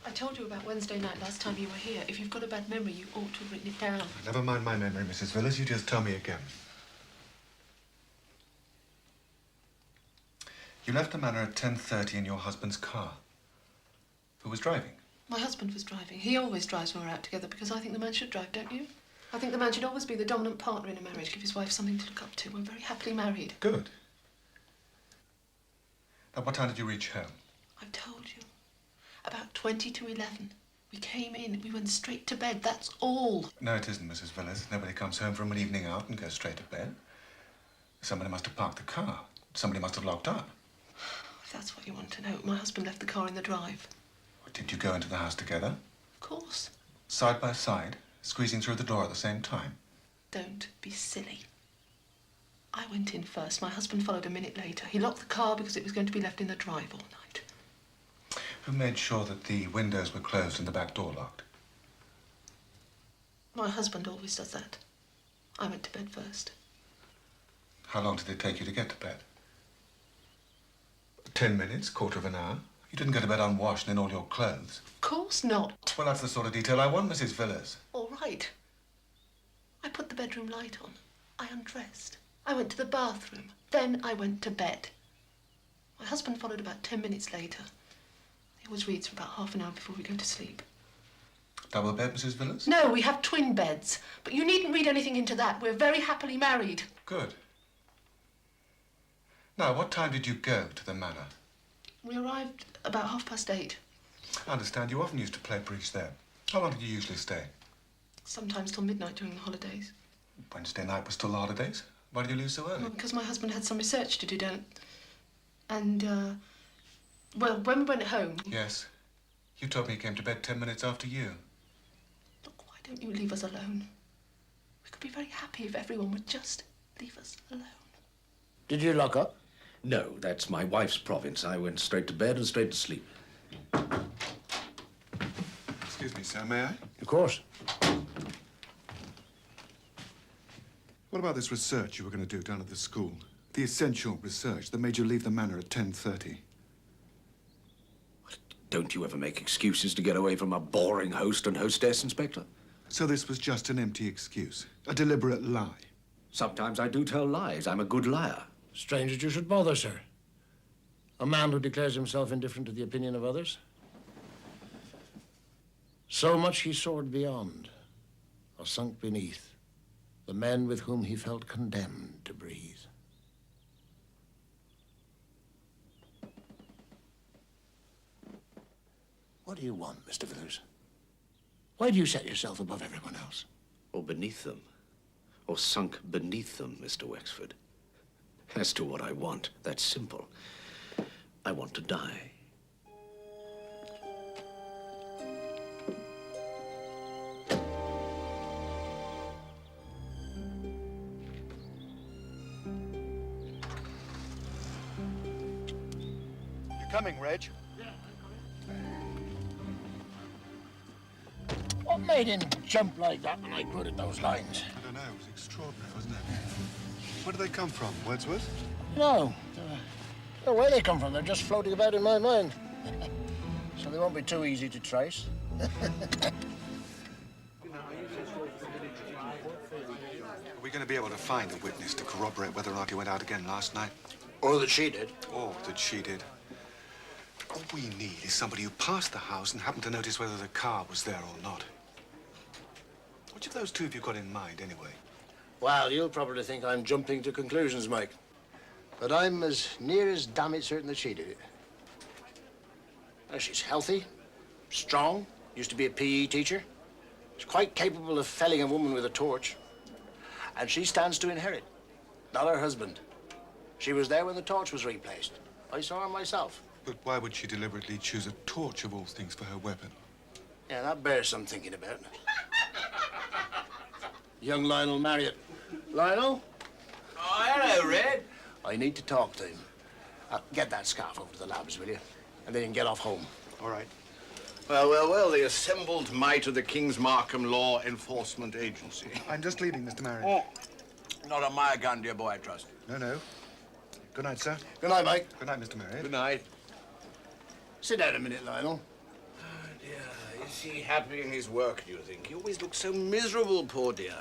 I told you about Wednesday night last time you were here. If you've got a bad memory, you ought to have written it down. Never mind my memory, Mrs. Villers. You just tell me again. You left the manor at 10:30 in your husband's car. Who was driving? My husband was driving. He always drives when we're out together because I think the man should drive, don't you? I think the man should always be the dominant partner in a marriage, give his wife something to look up to. We're very happily married. Good. Now, what time did you reach home? I've told you. About 20 to 11. We came in, we went straight to bed, that's all. No, it isn't, Mrs. Villiers. Nobody comes home from an evening out and goes straight to bed. Somebody must have parked the car. Somebody must have locked up. If that's what you want to know, my husband left the car in the drive. Did you go into the house together? Of course. Side by side, squeezing through the door at the same time? Don't be silly. I went in first. My husband followed a minute later. He locked the car because it was going to be left in the drive all night. Who made sure that the windows were closed and the back door locked? My husband always does that. I went to bed first. How long did it take you to get to bed? 10 minutes, quarter of an hour? You didn't go to bed unwashed and in all your clothes. Of course not. Well, that's the sort of detail I want, Mrs. Villiers. All right. I put the bedroom light on. I undressed. I went to the bathroom. Then I went to bed. My husband followed about 10 minutes later. He always reads for about half an hour before we go to sleep. Double bed, Mrs. Villiers? No, we have twin beds. But you needn't read anything into that. We're very happily married. Good. Now, what time did you go to the manor? We arrived about 8:30. I understand you often used to play bridge there. How long did you usually stay? Sometimes till midnight during the holidays. Wednesday night was still the holidays. Why did you leave so early? Well, because my husband had some research to do down. Well, when we went home... Yes. You told me he came to bed 10 minutes after you. Look, why don't you leave us alone? We could be very happy if everyone would just leave us alone. Did you lock up? No, that's my wife's province. I went straight to bed and straight to sleep. Excuse me, sir, may I? Of course. What about this research you were going to do down at the school? The essential research that made you leave the manor at 10:30. Don't you ever make excuses to get away from a boring host and hostess, Inspector? So this was just an empty excuse, a deliberate lie. Sometimes I do tell lies. I'm a good liar. Strange that you should bother, sir. A man who declares himself indifferent to the opinion of others. So much he soared beyond, or sunk beneath, the men with whom he felt condemned to breathe. What do you want, Mr. Villiers? Why do you set yourself above everyone else? Or beneath them. Or sunk beneath them, Mr. Wexford. As to what I want, that's simple. I want to die. You coming, Reg? What made him jump like that when I quoted those lines? I don't know. It was extraordinary, wasn't it? Where do they come from? Wordsworth? No. No, where they come from, they're just floating about in my mind. So they won't be too easy to trace. Are we going to be able to find a witness to corroborate whether or not he went out again last night? Or that she did. Or that she did. All we need is somebody who passed the house and happened to notice whether the car was there or not. Which of those two have you got in mind, anyway? Well, you'll probably think I'm jumping to conclusions, Mike. But I'm as near as damn it certain that she did it. Now, she's healthy, strong, used to be a PE teacher. She's quite capable of felling a woman with a torch. And she stands to inherit, not her husband. She was there when the torch was replaced. I saw her myself. But why would she deliberately choose a torch of all things for her weapon? Yeah, that bears some thinking about. Young Lionel Marriott. Lionel? Oh, hello, Red. I need to talk to him. Get that scarf over to the labs, will you? And then you can get off home. All right. Well, the assembled might of the King's Markham Law Enforcement Agency. I'm just leaving, Mr. Marriott. Oh, not on my gun, dear boy, I trust. No. Good night, sir. Good night, Mike. Good night, Mr. Marriott. Good night. Sit down a minute, Lionel. Oh, dear. Is he happy in his work, do you think? He always looks so miserable, poor dear.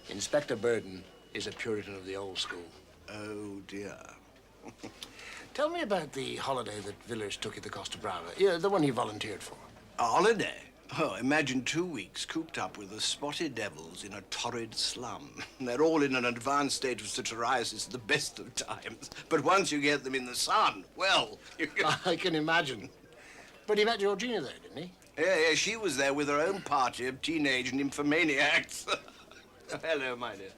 Inspector Burden is a Puritan of the old school. Oh, dear. Tell me about the holiday that Villiers took at the Costa Brava. Yeah, the one he volunteered for. A holiday? Oh, imagine 2 weeks cooped up with the spotted devils in a torrid slum. They're all in an advanced state of psoriasis at the best of times. But once you get them in the sun, well, you can... I can imagine. But he met Georgina there, didn't he? Yeah, she was there with her own party of teenage nymphomaniacs. Hello, my dear.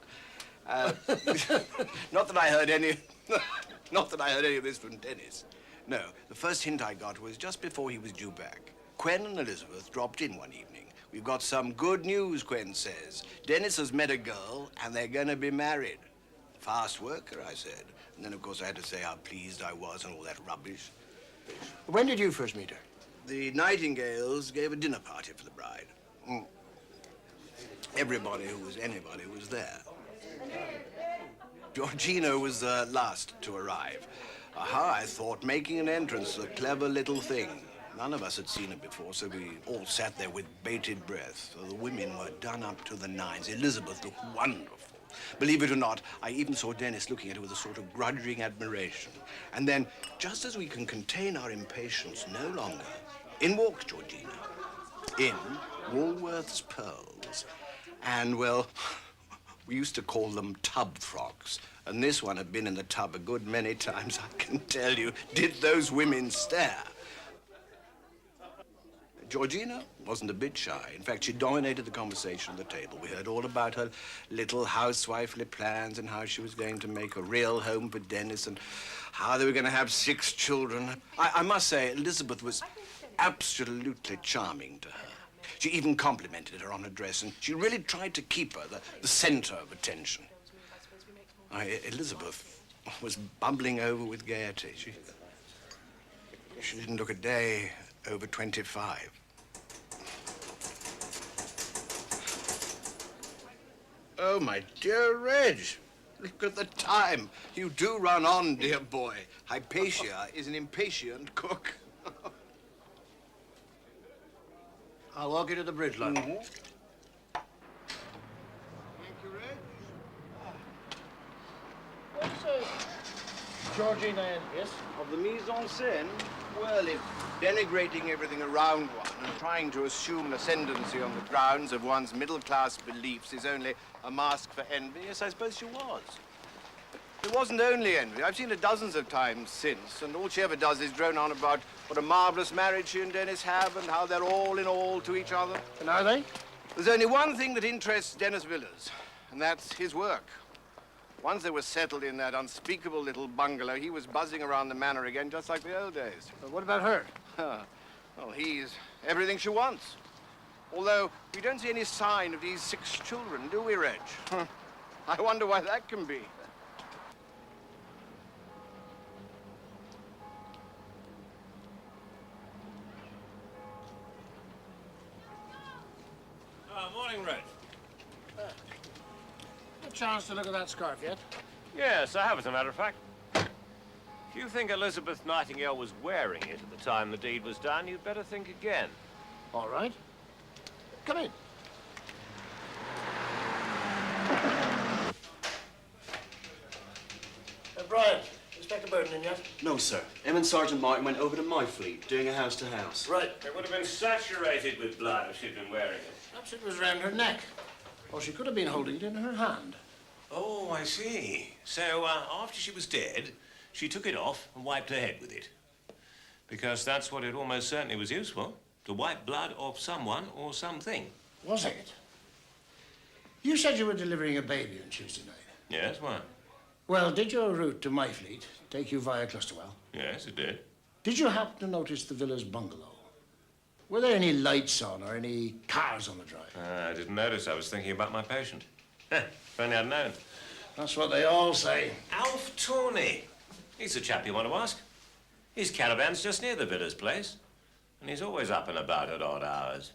Not that I heard any... not that I heard any of this from Dennis. No, the first hint I got was just before he was due back. Quen and Elizabeth dropped in one evening. We've got some good news, Quen says. Dennis has met a girl, and they're going to be married. Fast worker, I said. And then, of course, I had to say how pleased I was and all that rubbish. When did you first meet her? The Nightingales gave a dinner party for the bride. Everybody who was anybody was there. Georgina was the last to arrive. Aha, I thought, making an entrance, a clever little thing. None of us had seen her before, so we all sat there with bated breath. The women were done up to the nines. Elizabeth looked wonderful. Believe it or not, I even saw Dennis looking at her with a sort of grudging admiration. And then, just as we can contain our impatience no longer, in walked Georgina. In Woolworth's pearls. And, well, we used to call them tub frocks. And this one had been in the tub a good many times, I can tell you. Did those women stare? Georgina wasn't a bit shy. In fact, she dominated the conversation at the table. We heard all about her little housewifely plans and how she was going to make a real home for Dennis and how they were going to have 6 children. I must say, Elizabeth was absolutely charming to her. She even complimented her on her dress, and she really tried to keep her the center of attention. Elizabeth was bubbling over with gaiety. She didn't look a day over 25. Oh, my dear Reg, look at the time. You do run on, dear boy. Hypatia is an impatient cook. I'll walk you to the bridge, lad. Mm-hmm. What's Georgina envious? Of the mise en scène? Well, if denigrating everything around one and trying to assume an ascendancy on the grounds of one's middle-class beliefs is only a mask for envy, yes, I suppose she was. It wasn't only envy. I've seen her dozens of times since, and all she ever does is drone on about what a marvelous marriage she and Dennis have and how they're all in all to each other. And are they? There's only one thing that interests Dennis Villiers, and that's his work. Once they were settled in that unspeakable little bungalow, he was buzzing around the manor again, just like the old days. But what about her? Well, he's everything she wants. Although we don't see any sign of these 6 children, do we, Reg? I wonder why that can be. Morning, Reg. A chance to look at that scarf yet? Yes, I have, as a matter of fact. If you think Elizabeth Nightingale was wearing it at the time the deed was done, you'd better think again. All right. Come in. Brian, Inspector Burton in yet? No, sir. Em and Sergeant Martin went over to my fleet, doing a house-to-house. Right. It would have been saturated with blood if she'd been wearing it. Perhaps it was round her neck. Or she could have been holding it in her hand. Oh, I see. So, after she was dead, she took it off and wiped her head with it. Because that's what it almost certainly was used for. To wipe blood off someone or something. Was it? You said you were delivering a baby on Tuesday night. Yes, why? Well, did your route to my fleet take you via Clusterwell? Yes, it did. Did you happen to notice the Villa's bungalow? Were there any lights on or any cars on the drive? I didn't notice. I was thinking about my patient. If only I'd known. That's what they all say. Alf Tawney. He's the chap you want to ask. His caravan's just near the Villa's place. And he's always up and about at odd hours.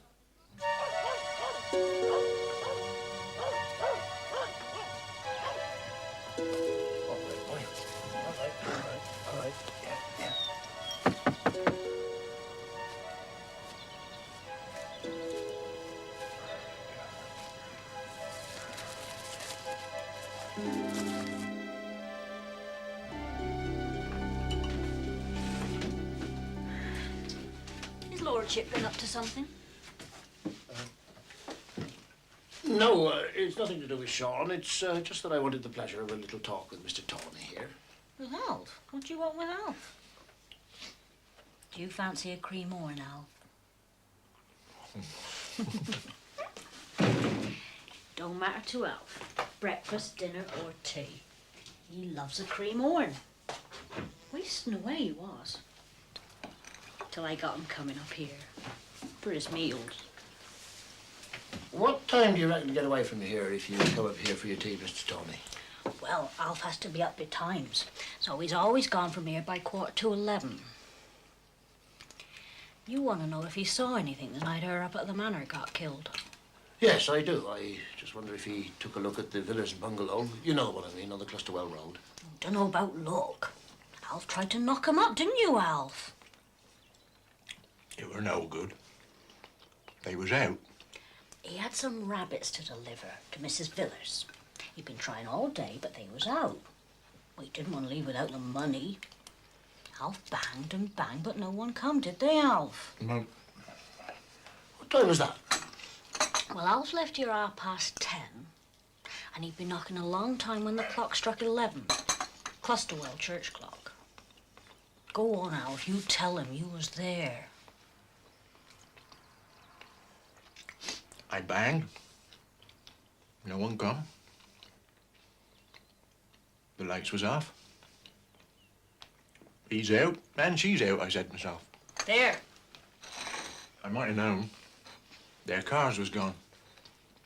His lordship been up to something? No, it's nothing to do with Sean. It's just that I wanted the pleasure of a little talk with Mr. Tawney here. With Alf? What do you want with Alf? Do you fancy a cream horn, Alf? Don't matter to Alf. Breakfast, dinner or tea. He loves a cream horn. Wasting away he was. Till I got him coming up here for his meals. What time do you reckon to get away from here if you come up here for your tea, Mr. Tawney? Well, Alf has to be up betimes, so he's always gone from here by 11:15. You want to know if he saw anything the night her up at the manor got killed? Yes, I do. I just wonder if he took a look at the villas bungalow. You know what I mean, on the Clusterwell Road. Don't know about look. Alf tried to knock him up, didn't you, Alf? It were no good. They was out. He had some rabbits to deliver to Mrs. Villers. He'd been trying all day, but they was out. We didn't want to leave without the money. Alf banged and banged, but no one come, did they, Alf? No. What time was that? Well, Alf left here 10:30, and he'd been knocking a long time when the clock struck 11. Clusterwell church clock. Go on, Alf, you tell him you was there. I banged. No one come. The lights was off. He's out and she's out, I said to myself. There. I might have known. Their cars was gone.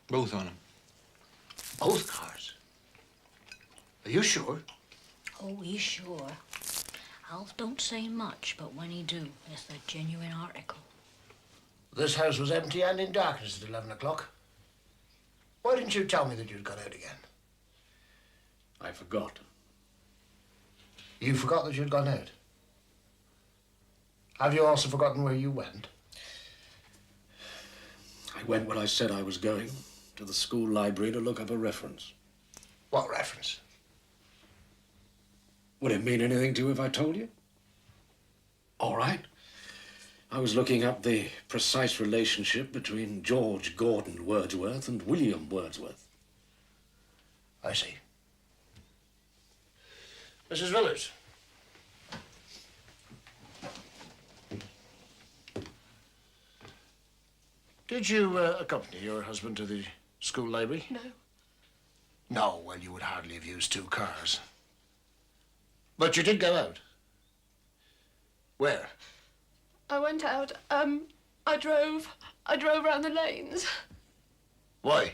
Both on them. Both cars? Are you sure? Oh, he's sure. Alf don't say much, but when he do, it's the genuine article. This house was empty and in darkness at 11 o'clock. Why didn't you tell me that you'd gone out again? I forgot. You forgot that you'd gone out? Have you also forgotten where you went? I went when I said I was going, to the school library to look up a reference. What reference? Would it mean anything to you if I told you? All right. I was looking up the precise relationship between George Gordon Wordsworth and William Wordsworth. I see. Mrs. Villers. Did you accompany your husband to the school library? No. No, well, you would hardly have used 2 cars. But you did go out. Where? I went out. I drove round the lanes. Why?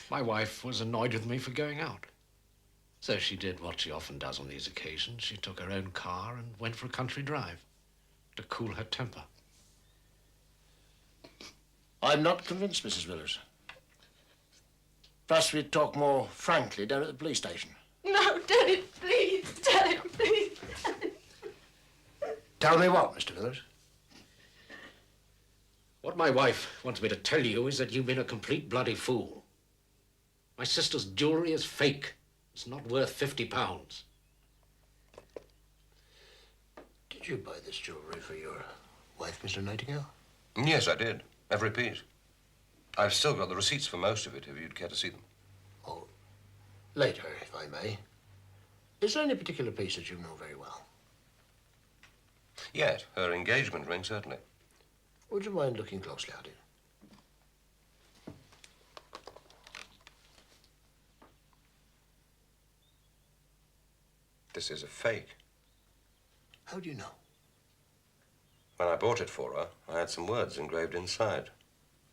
My wife was annoyed with me for going out. So she did what she often does on these occasions. She took her own car and went for a country drive to cool her temper. I'm not convinced, Mrs. Villers. Perhaps we'd talk more frankly down at the police station. No, tell him, please. Tell him, please. Tell me what, Mr. Villers? What my wife wants me to tell you is that you've been a complete bloody fool. My sister's jewelry is fake. It's not worth £50. Did you buy this jewelry for your wife, Mr. Nightingale? Yes, I did. Every piece. I've still got the receipts for most of it, if you'd care to see them. Oh, later, if I may. Is there any particular piece that you know very well? Yet, her engagement ring, certainly. Would you mind looking closely at it? This is a fake. How do you know? When I bought it for her, I had some words engraved inside.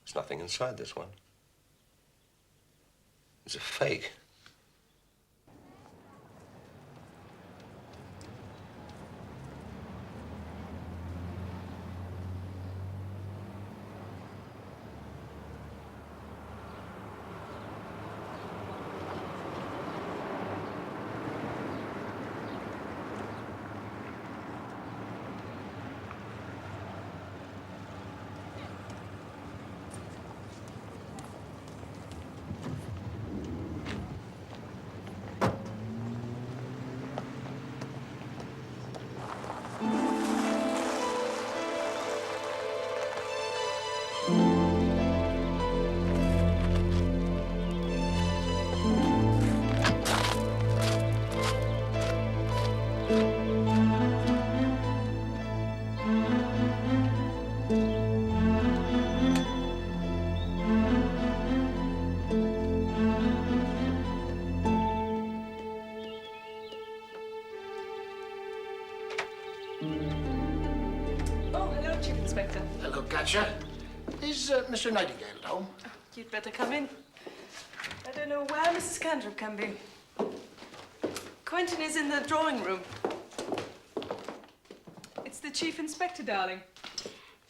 There's nothing inside this one. It's a fake. Katja, is Mr. Nightingale at home? You'd better come in. I don't know where Mrs. Cantrip can be. Quentin is in the drawing room. It's the Chief Inspector, darling.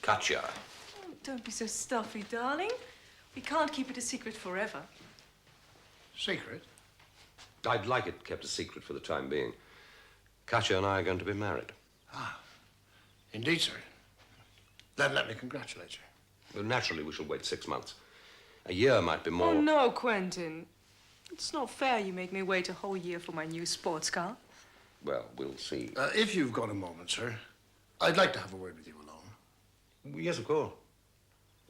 Katja. Oh, don't be so stuffy, darling. We can't keep it a secret forever. Secret? I'd like it kept a secret for the time being. Katja and I are going to be married. Ah, indeed, sir. Then let me congratulate you. Well, naturally, we shall wait 6 months. A year might be more. Oh, no, Quentin. It's not fair you make me wait a whole year for my new sports car. Well, we'll see. If you've got a moment, sir, I'd like to have a word with you alone. Yes, of course.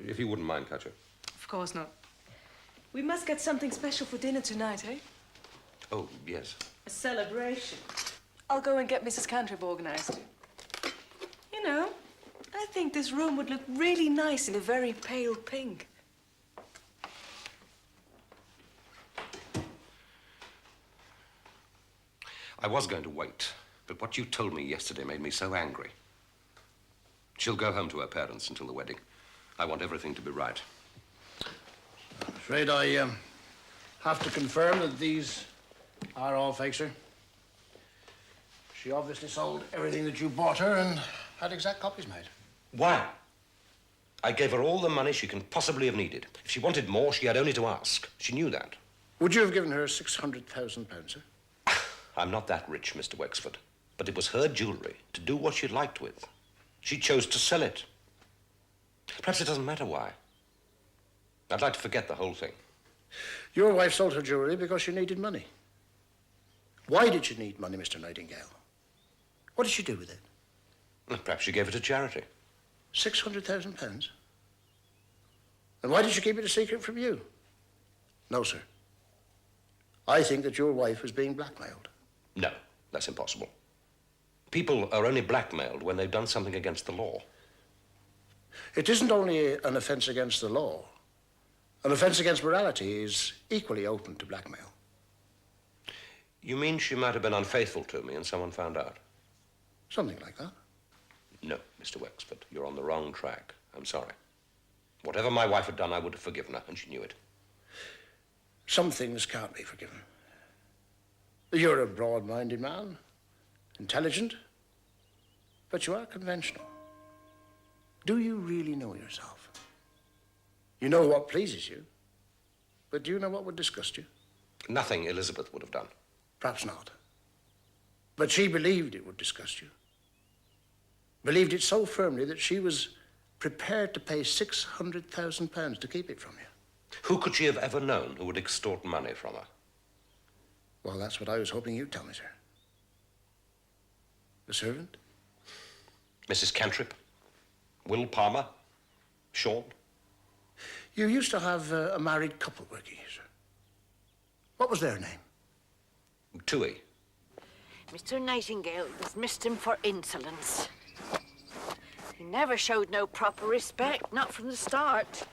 If you wouldn't mind, Katja. Of course not. We must get something special for dinner tonight, eh? Oh, yes. A celebration. I'll go and get Mrs. Cantrip organized. You know, I think this room would look really nice in a very pale pink. I was going to wait, but what you told me yesterday made me so angry. She'll go home to her parents until the wedding. I want everything to be right. I'm afraid I have to confirm that these are all fake, sir. She obviously sold everything that you bought her and had exact copies made. Why? I gave her all the money she can possibly have needed. If she wanted more, she had only to ask. She knew that. Would you have given her £600,000, sir? I'm not that rich, Mr. Wexford. But it was her jewelry to do what she liked with. She chose to sell it. Perhaps it doesn't matter why. I'd like to forget the whole thing. Your wife sold her jewelry because she needed money. Why did she need money, Mr. Nightingale? What did she do with it? Perhaps she gave it to charity. £600,000? And why did she keep it a secret from you? No, sir. I think that your wife was being blackmailed. No, that's impossible. People are only blackmailed when they've done something against the law. It isn't only an offence against the law. An offence against morality is equally open to blackmail. You mean she might have been unfaithful to me and someone found out? Something like that. No, Mr. Wexford, you're on the wrong track. I'm sorry. Whatever my wife had done, I would have forgiven her, and she knew it. Some things can't be forgiven. You're a broad-minded man, intelligent, but you are conventional. Do you really know yourself? You know what pleases you, but do you know what would disgust you? Nothing Elizabeth would have done. Perhaps not. But she believed it would disgust you. Believed it so firmly that she was prepared to pay £600,000 to keep it from you. Who could she have ever known who would extort money from her? Well, that's what I was hoping you'd tell me, sir. The servant? Mrs. Cantrip? Will Palmer? Sean? You used to have a married couple working here, sir. What was their name? Tui. Mr. Nightingale dismissed him for insolence. He never showed no proper respect, not from the start.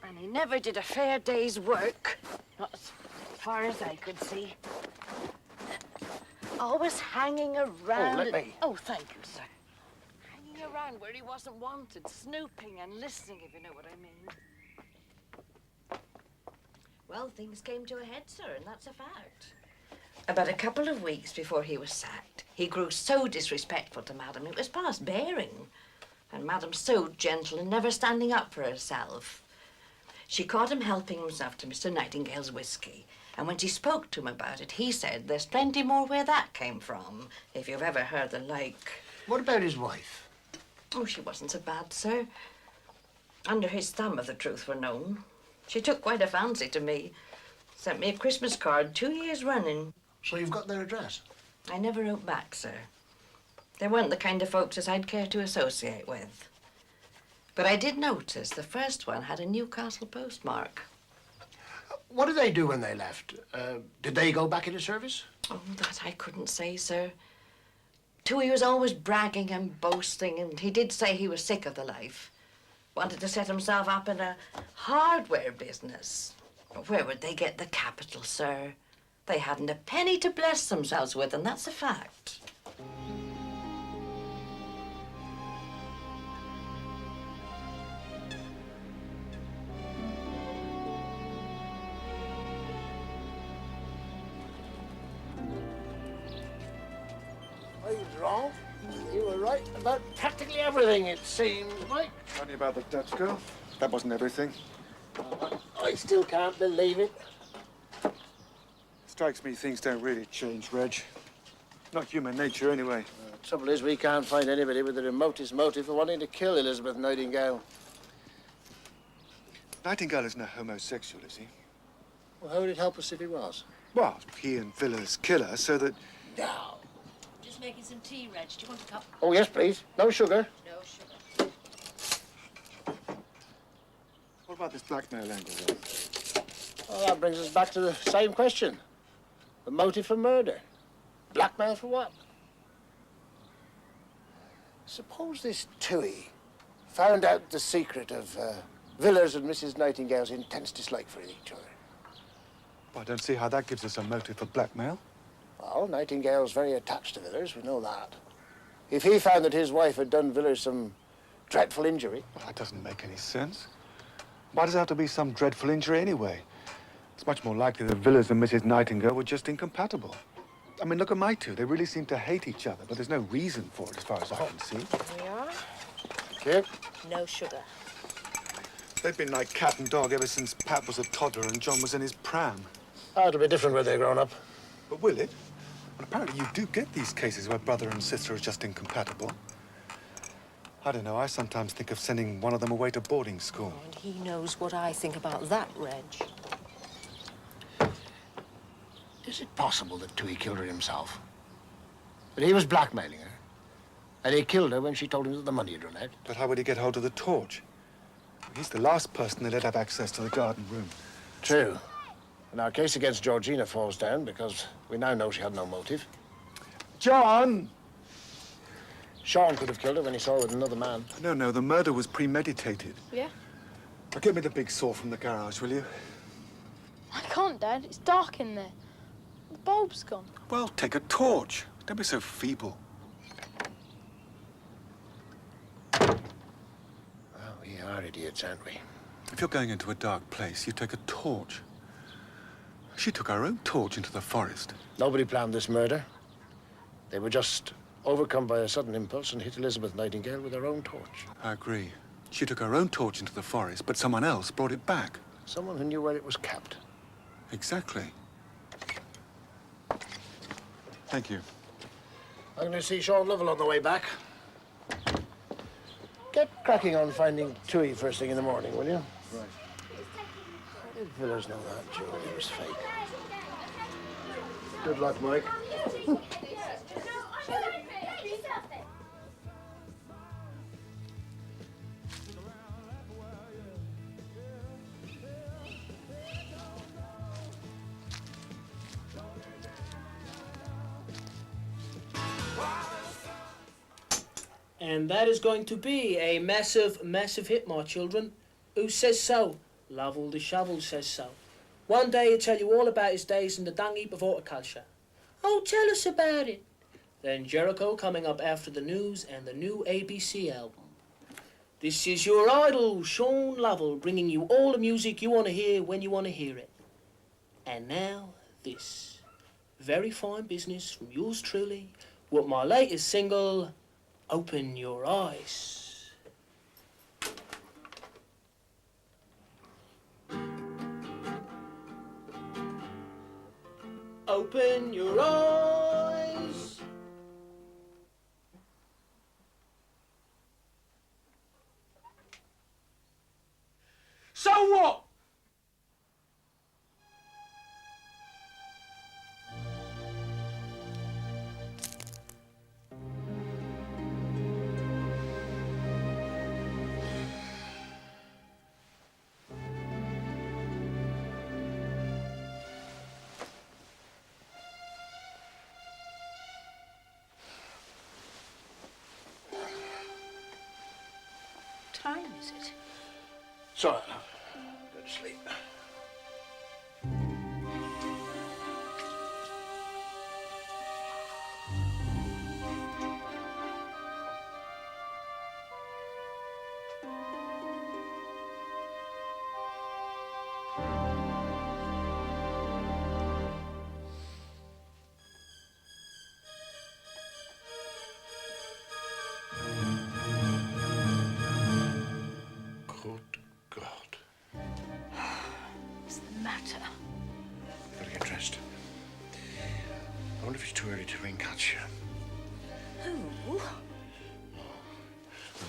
And he never did a fair day's work, not as far as I could see. Always hanging around. Oh, let me. Oh, thank you, sir. Hanging around where he wasn't wanted, snooping and listening, if you know what I mean. Well, things came to a head, sir, and that's a fact. About a couple of weeks before he was sacked, he grew so disrespectful to Madam, it was past bearing. And Madam so gentle and never standing up for herself. She caught him helping himself to Mr. Nightingale's whiskey. And when she spoke to him about it, he said there's plenty more where that came from, if you've ever heard the like. What about his wife? Oh, she wasn't so bad, sir. Under his thumb, if the truth were known. She took quite a fancy to me. Sent me a Christmas card 2 years running. So you've got their address? I never wrote back, sir. They weren't the kind of folks as I'd care to associate with. But I did notice the first one had a Newcastle postmark. What did they do when they left? Did they go back into service? Oh, that I couldn't say, sir. Tui was always bragging and boasting, and he did say he was sick of the life. Wanted to set himself up in a hardware business. Where would they get the capital, sir? They hadn't a penny to bless themselves with, and that's a fact. all, you were right about practically everything, it seems, Mike. Only about the Dutch girl. That wasn't everything. I still can't believe it. Strikes me things don't really change, Reg. Not human nature, anyway. The trouble is, we can't find anybody with the remotest motive for wanting to kill Elizabeth Nightingale. Nightingale isn't a homosexual, is he? Well, how would it help us if he was? Well, he and Villas kill her so that... No. Just making some tea, Reg. Do you want a cup? Oh, yes, please. No sugar. No sugar. What about this blackmail angle, then? Well, that brings us back to the same question. The motive for murder. Blackmail for what? Suppose this Tui found out the secret of Villas and Mrs. Nightingale's intense dislike for each other. Well, I don't see how that gives us a motive for blackmail. Well, Nightingale's very attached to Villas, we know that. If he found that his wife had done Villas some dreadful injury... Well, that doesn't make any sense. Why does it have to be some dreadful injury anyway? It's much more likely that Villas and Mrs. Nightingale were just incompatible. I mean, look at my two. They really seem to hate each other, but there's no reason for it as far as I can see. We are. Here? No sugar. They've been like cat and dog ever since Pat was a toddler and John was in his pram. Oh, it'll be different when they're grown up. But will it? Well, apparently you do get these cases where brother and sister are just incompatible. I don't know. I sometimes think of sending one of them away to boarding school. And he knows what I think about that, Reg. Is it possible that Tui killed her himself? That he was blackmailing her? And he killed her when she told him that the money had run out? But how would he get hold of the torch? He's the last person that let have access to the garden room. True. And our case against Georgina falls down because we now know she had no motive. John! Sean could have killed her when he saw her with another man. No, the murder was premeditated. Yeah? Now, get me the big saw from the garage, will you? I can't, Dad. It's dark in there. The bulb's gone. Well, take a torch. Don't be so feeble. Well, we are idiots, aren't we? If you're going into a dark place, you take a torch. She took her own torch into the forest. Nobody planned this murder. They were just overcome by a sudden impulse and hit Elizabeth Nightingale with her own torch. I agree. She took her own torch into the forest, but someone else brought it back. Someone who knew where it was kept. Exactly. Thank you. I'm going to see Sean Lovell on the way back. Get cracking on finding Tui first thing in the morning, will you? Right. How did Villas know that jewelry was fake? Good luck, Mike. And that is going to be a massive, massive hit, my children. Who says so? Lovell the Shovel says so. One day he'll tell you all about his days in the dung heap of horticulture. Oh, tell us about it. Then Jericho coming up after the news and the new ABC album. This is your idol, Sean Lovell, bringing you all the music you want to hear when you want to hear it. And now, this. Very fine business from yours truly, with my latest single, Open Your Eyes. Open your eyes. So what? Time is it? So, go to sleep. too early to ring Katja. Who? Well,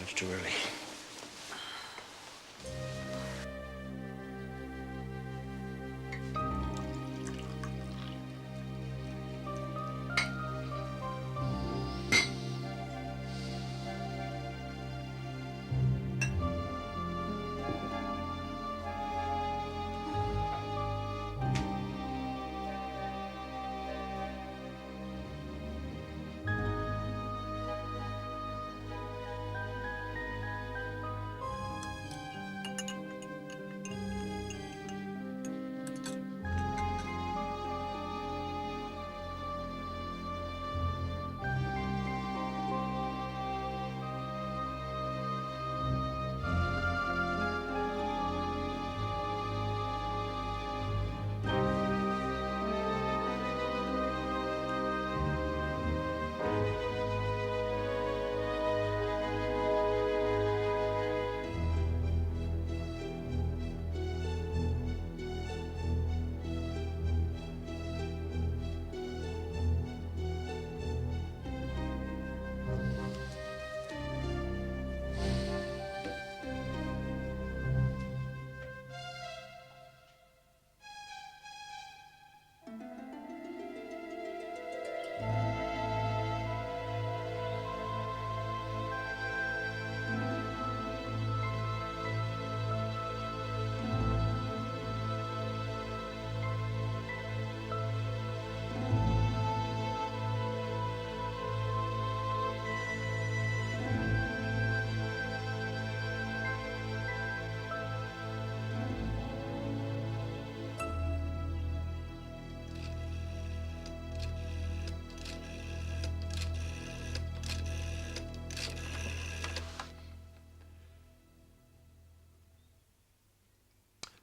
it's too early.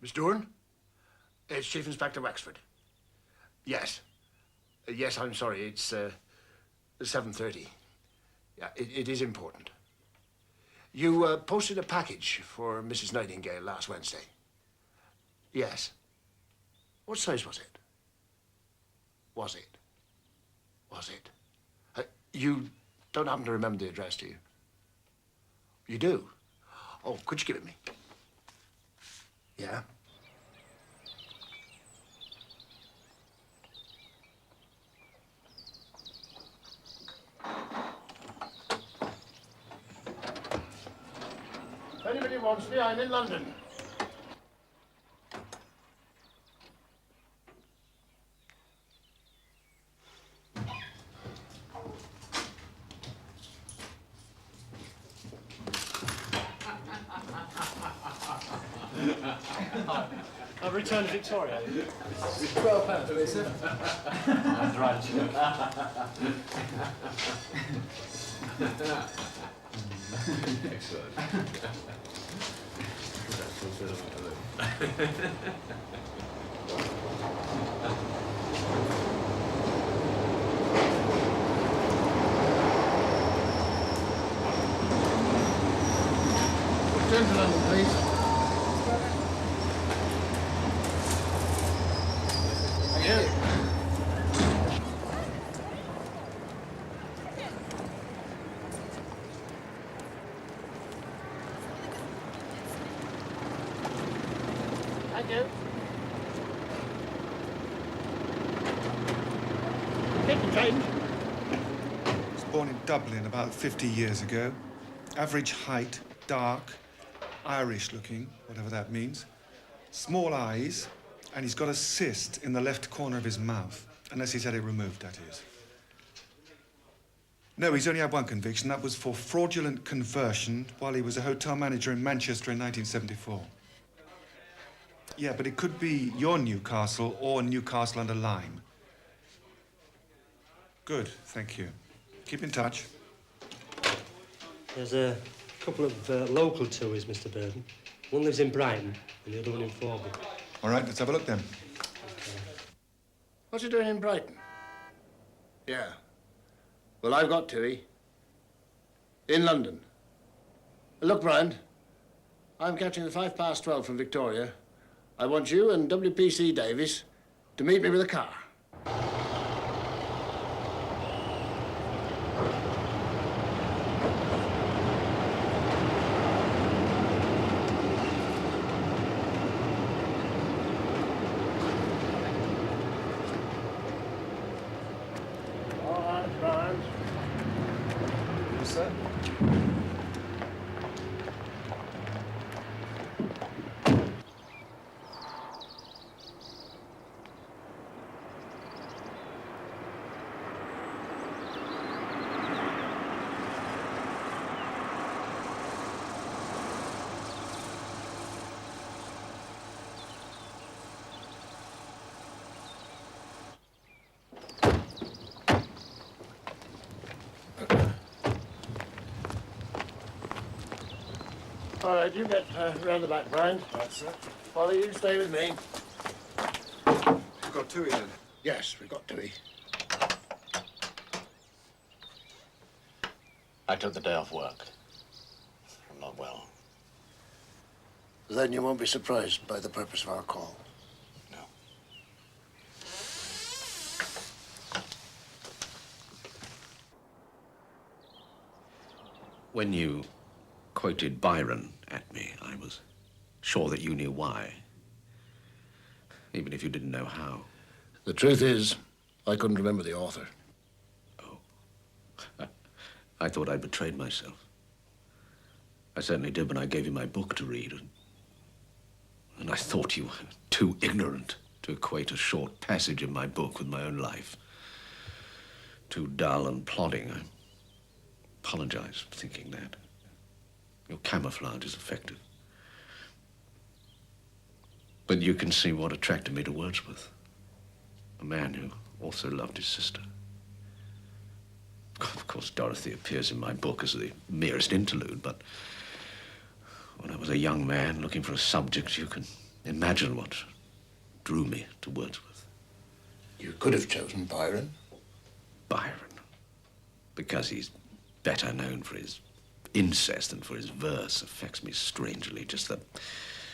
Miss Doran? It's Chief Inspector Wexford. Yes. Yes, I'm sorry. It's 7:30. Yeah, it is important. You posted a package for Mrs. Nightingale last Wednesday. Yes. What size was it? Was it? Was it? You don't happen to remember the address, do you? You do? Oh, could you give it me? Yeah? If anybody wants me, I'm in London. I've returned Victoria. It's £12, please, sir. That's right. Excellent. Return to London, please. Thank you. Thank you. Take the change. Was born in Dublin about 50 years ago. Average height, dark, Irish looking, whatever that means. Small eyes, and he's got a cyst in the left corner of his mouth. Unless he's had it removed, that is. No, he's only had one conviction. That was for fraudulent conversion while he was a hotel manager in Manchester in 1974. Yeah, but it could be your Newcastle or Newcastle under Lyme. Good, thank you. Keep in touch. There's a couple of local tourists, Mr. Burden. One lives in Brighton and the other one in Forby. All right, let's have a look then. What's he doing in Brighton? Yeah. Well, I've got Tui. In London. Look, Brian, I'm catching the 12:05 from Victoria. I want you and WPC Davies to meet me with a car. All right, you get round the back, Brian. Right, sir. Father, you stay with me. You've got Tui then? Yes, we've got Tui. I took the day off work. I'm not well. Then you won't be surprised by the purpose of our call. No. When you quoted Byron at me, I was sure that you knew why. Even if you didn't know how. The truth is, I couldn't remember the author. I thought I'd betrayed myself. I certainly did when I gave you my book to read. And I thought you were too ignorant to equate a short passage in my book with my own life. Too dull and plodding. I apologize for thinking that. Your camouflage is effective. But you can see what attracted me to Wordsworth. A man who also loved his sister. Of course, Dorothy appears in my book as the merest interlude, but when I was a young man looking for a subject, you can imagine what drew me to Wordsworth. You could have chosen Byron. Byron. Because he's better known for his incest than for his verse affects me strangely. Just the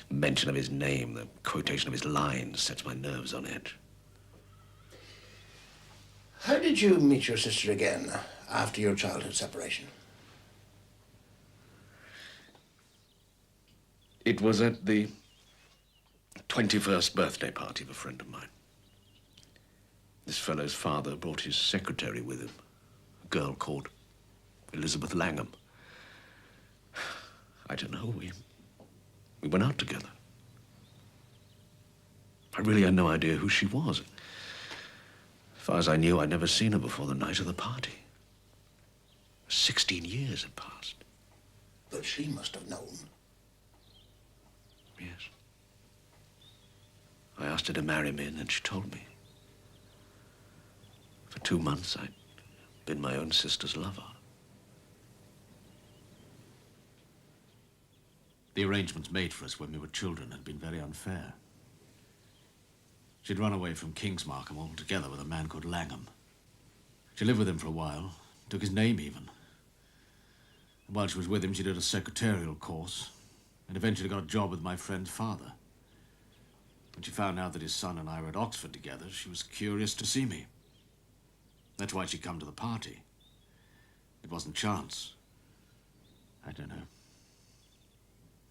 mention of his name, the quotation of his lines sets my nerves on edge. How did you meet your sister again after your childhood separation? It was at the 21st birthday party of a friend of mine. This fellow's father brought his secretary with him, a girl called Elizabeth Langham. I don't know, we went out together. I really had no idea who she was. As far as I knew, I'd never seen her before the night of the party. 16 years had passed. But she must have known. Yes. I asked her to marry me, and then she told me. For 2 months, I'd been my own sister's lover. The arrangements made for us when we were children had been very unfair. She'd run away from Kingsmarkham altogether with a man called Langham. She lived with him for a while, took his name even. And while she was with him, she did a secretarial course and eventually got a job with my friend's father. When she found out that his son and I were at Oxford together, she was curious to see me. That's why she'd come to the party. It wasn't chance. I don't know.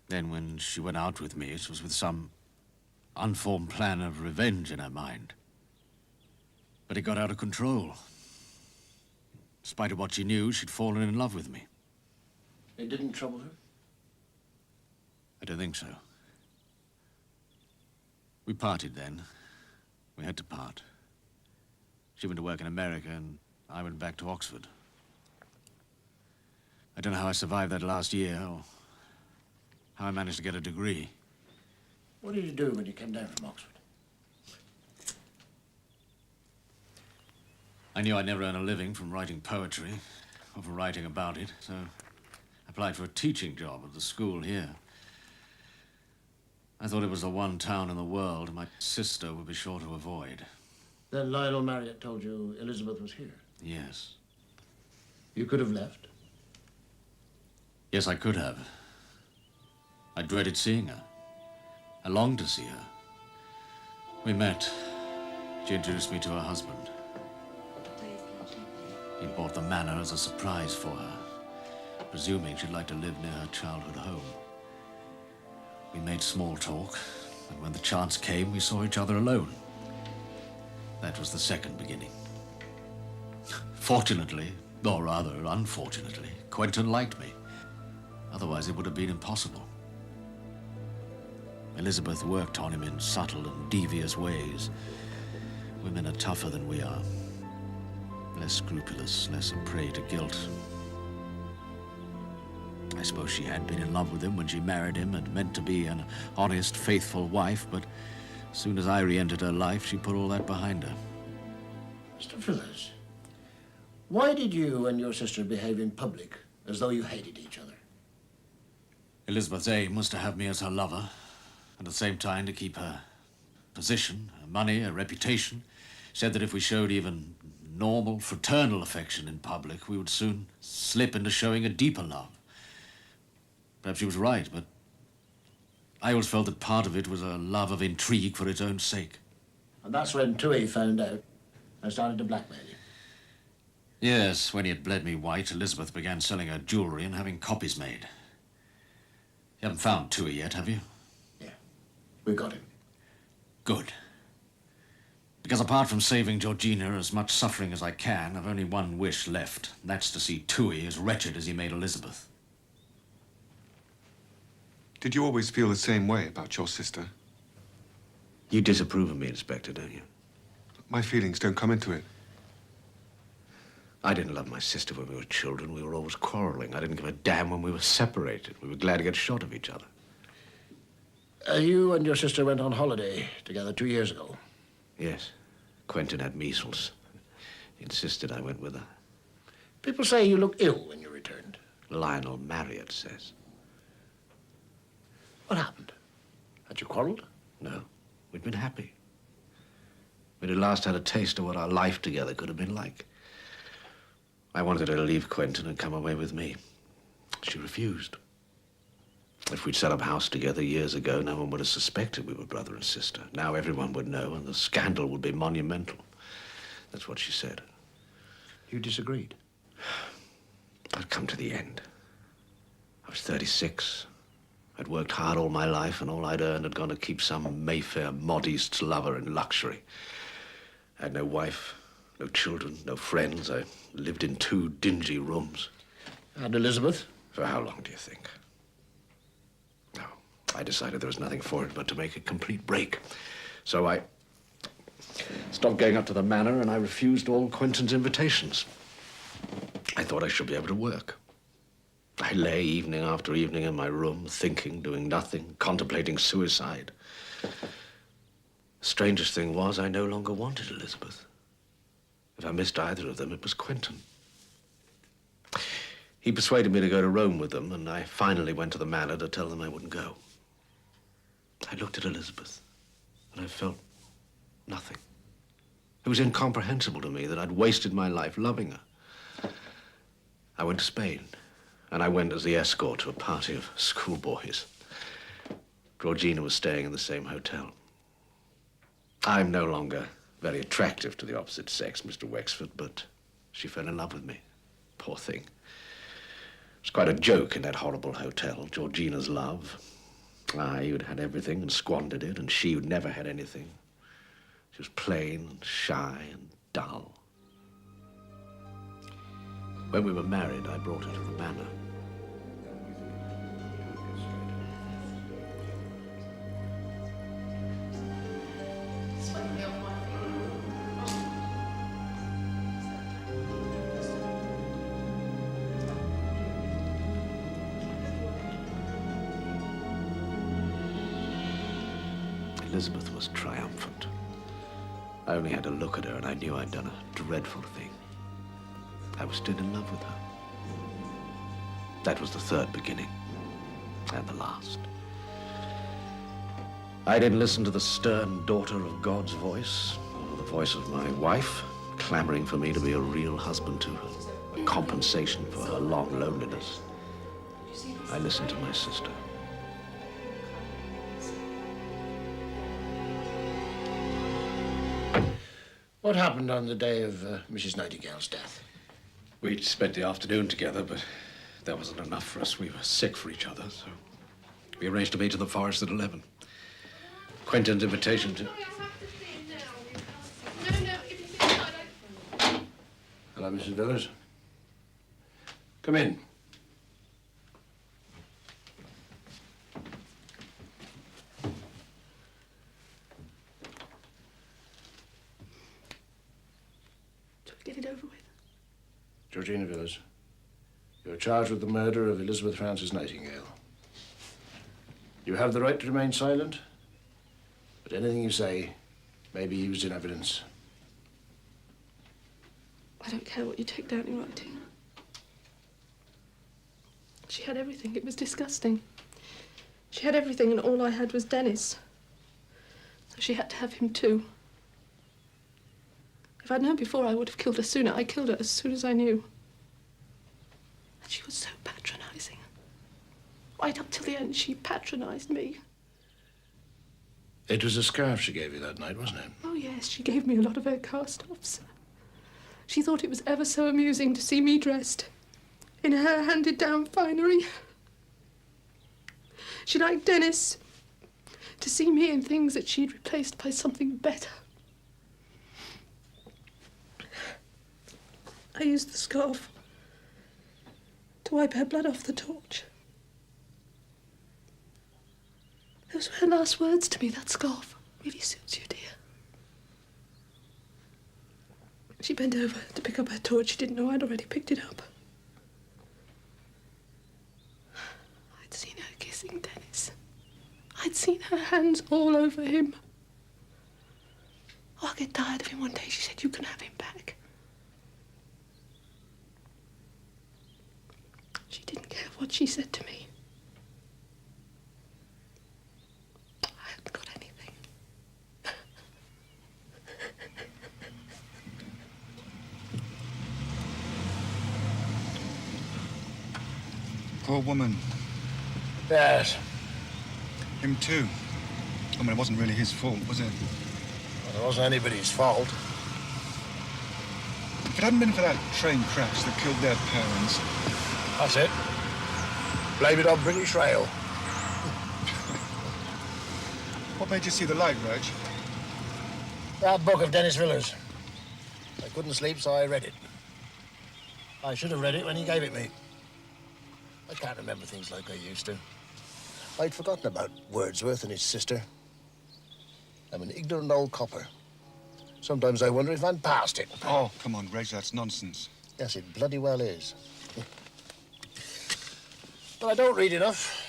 Then when she went out with me, it was with some unformed plan of revenge in her mind. But it got out of control. In spite of what she knew, she'd fallen in love with me. It didn't trouble her? I don't think so. We parted then. We had to part. She went to work in America, and I went back to Oxford. I don't know how I survived that last year, or how I managed to get a degree. What did you do when you came down from Oxford? I knew I'd never earn a living from writing poetry, or from writing about it, so I applied for a teaching job at the school here. I thought it was the one town in the world my sister would be sure to avoid. Then Lionel Marriott told you Elizabeth was here? Yes. You could have left? Yes, I could have. I dreaded seeing her. I longed to see her. We met. She introduced me to her husband. He bought the manor as a surprise for her, presuming she'd like to live near her childhood home. We made small talk, and when the chance came, we saw each other alone. That was the second beginning. Fortunately, or rather unfortunately, Quentin liked me. Otherwise, it would have been impossible. Elizabeth worked on him in subtle and devious ways. Women are tougher than we are. Less scrupulous, less a prey to guilt. I suppose she had been in love with him when she married him and meant to be an honest, faithful wife, but as soon as I re-entered her life, she put all that behind her. Mr. Villers, why did you and your sister behave in public as though you hated each other? Elizabeth's aim was to have me as her lover, and at the same time to keep her position, her money, her reputation. Said that if we showed even normal, fraternal affection in public, we would soon slip into showing a deeper love. Perhaps she was right, but I always felt that part of it was a love of intrigue for its own sake. And that's when Tui found out and started to blackmail you. Yes, when he had bled me white, Elizabeth began selling her jewellery and having copies made. You haven't found Tui yet, have you? Yeah, we got him. Good. Because apart from saving Georgina as much suffering as I can, I've only one wish left. And that's to see Tui as wretched as he made Elizabeth. Did you always feel the same way about your sister? You disapprove of me, Inspector, don't you? My feelings don't come into it. I didn't love my sister when we were children. We were always quarreling. I didn't give a damn when we were separated. We were glad to get shot of each other. You and your sister went on holiday together 2 years ago. Yes. Quentin had measles. He insisted I went with her. People say you looked ill when you returned. Lionel Marriott says. What happened? Had you quarreled? No. We'd been happy. We'd at last had a taste of what our life together could have been like. I wanted her to leave Quentin and come away with me. She refused. If we'd set up house together years ago, no one would have suspected we were brother and sister. Now everyone would know, and the scandal would be monumental. That's what she said. You disagreed? I'd come to the end. I was 36. I'd worked hard all my life, and all I'd earned had gone to keep some Mayfair modist's lover in luxury. I had no wife, no children, no friends. I lived in 2 dingy rooms. And Elizabeth? For how long do you think? No. I decided there was nothing for it but to make a complete break. So I stopped going up to the manor, and I refused all Quentin's invitations. I thought I should be able to work. I lay evening after evening in my room, thinking, doing nothing, contemplating suicide. The strangest thing was I no longer wanted Elizabeth. If I missed either of them, it was Quentin. He persuaded me to go to Rome with them, and I finally went to the manor to tell them I wouldn't go. I looked at Elizabeth, and I felt nothing. It was incomprehensible to me that I'd wasted my life loving her. I went to Spain, and I went as the escort to a party of schoolboys. Georgina was staying in the same hotel. I'm no longer very attractive to the opposite sex, Mr. Wexford, but she fell in love with me. Poor thing. It was quite a joke in that horrible hotel, Georgina's love. You'd had everything and squandered it, and she who'd never had anything. She was plain and shy and dull. When we were married, I brought her to the manor. Elizabeth was triumphant. I only had to look at her and I knew I'd done a dreadful thing. I was still in love with her. That was the third beginning, and the last. I didn't listen to the stern daughter of God's voice, or the voice of my wife, clamoring for me to be a real husband to her, a compensation for her long loneliness. I listened to my sister. What happened on the day of Mrs. Nightingale's death? We'd spent the afternoon together, but that wasn't enough for us. We were sick for each other, so we arranged to meet in the forest at 11. Quentin's invitation to... Hello, Mrs. Villers. Come in. Get it over with. Georgina Villers, you're charged with the murder of Elizabeth Frances Nightingale. You have the right to remain silent, but anything you say may be used in evidence. I don't care what you take down in writing. She had everything. It was disgusting. She had everything and all I had was Dennis. So she had to have him too. If I'd known before, I would have killed her sooner. I killed her as soon as I knew. And she was so patronising. Right up till the end, she patronised me. It was a scarf she gave you that night, wasn't it? Oh, yes, she gave me a lot of her cast-offs. She thought it was ever so amusing to see me dressed in her handed-down finery. She liked Dennis to see me in things that she'd replaced by something better. I used the scarf to wipe her blood off the torch. Those were her last words to me. That scarf really suits you, dear. She bent over to pick up her torch. She didn't know I'd already picked it up. I'd seen her kissing Dennis. I'd seen her hands all over him. Oh, I'll get tired of him one day. She said, you can have him back. She didn't care what she said to me. I hadn't got anything. Poor woman. Yes. Him too. I mean, it wasn't really his fault, was it? Well, it wasn't anybody's fault. If it hadn't been for that train crash that killed their parents... That's it. Blame it on British Rail. What made you see the light, Reg? That book of Dennis Villiers. I couldn't sleep, so I read it. I should have read it when he gave it me. I can't remember things like I used to. I'd forgotten about Wordsworth and his sister. I'm an ignorant old copper. Sometimes I wonder if I'm past it. Oh, come on, Reg, that's nonsense. Yes, it bloody well is. But I don't read enough.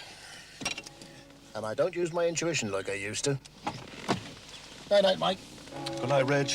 And I don't use my intuition like I used to. Night-night, Mike. Good night, Reg.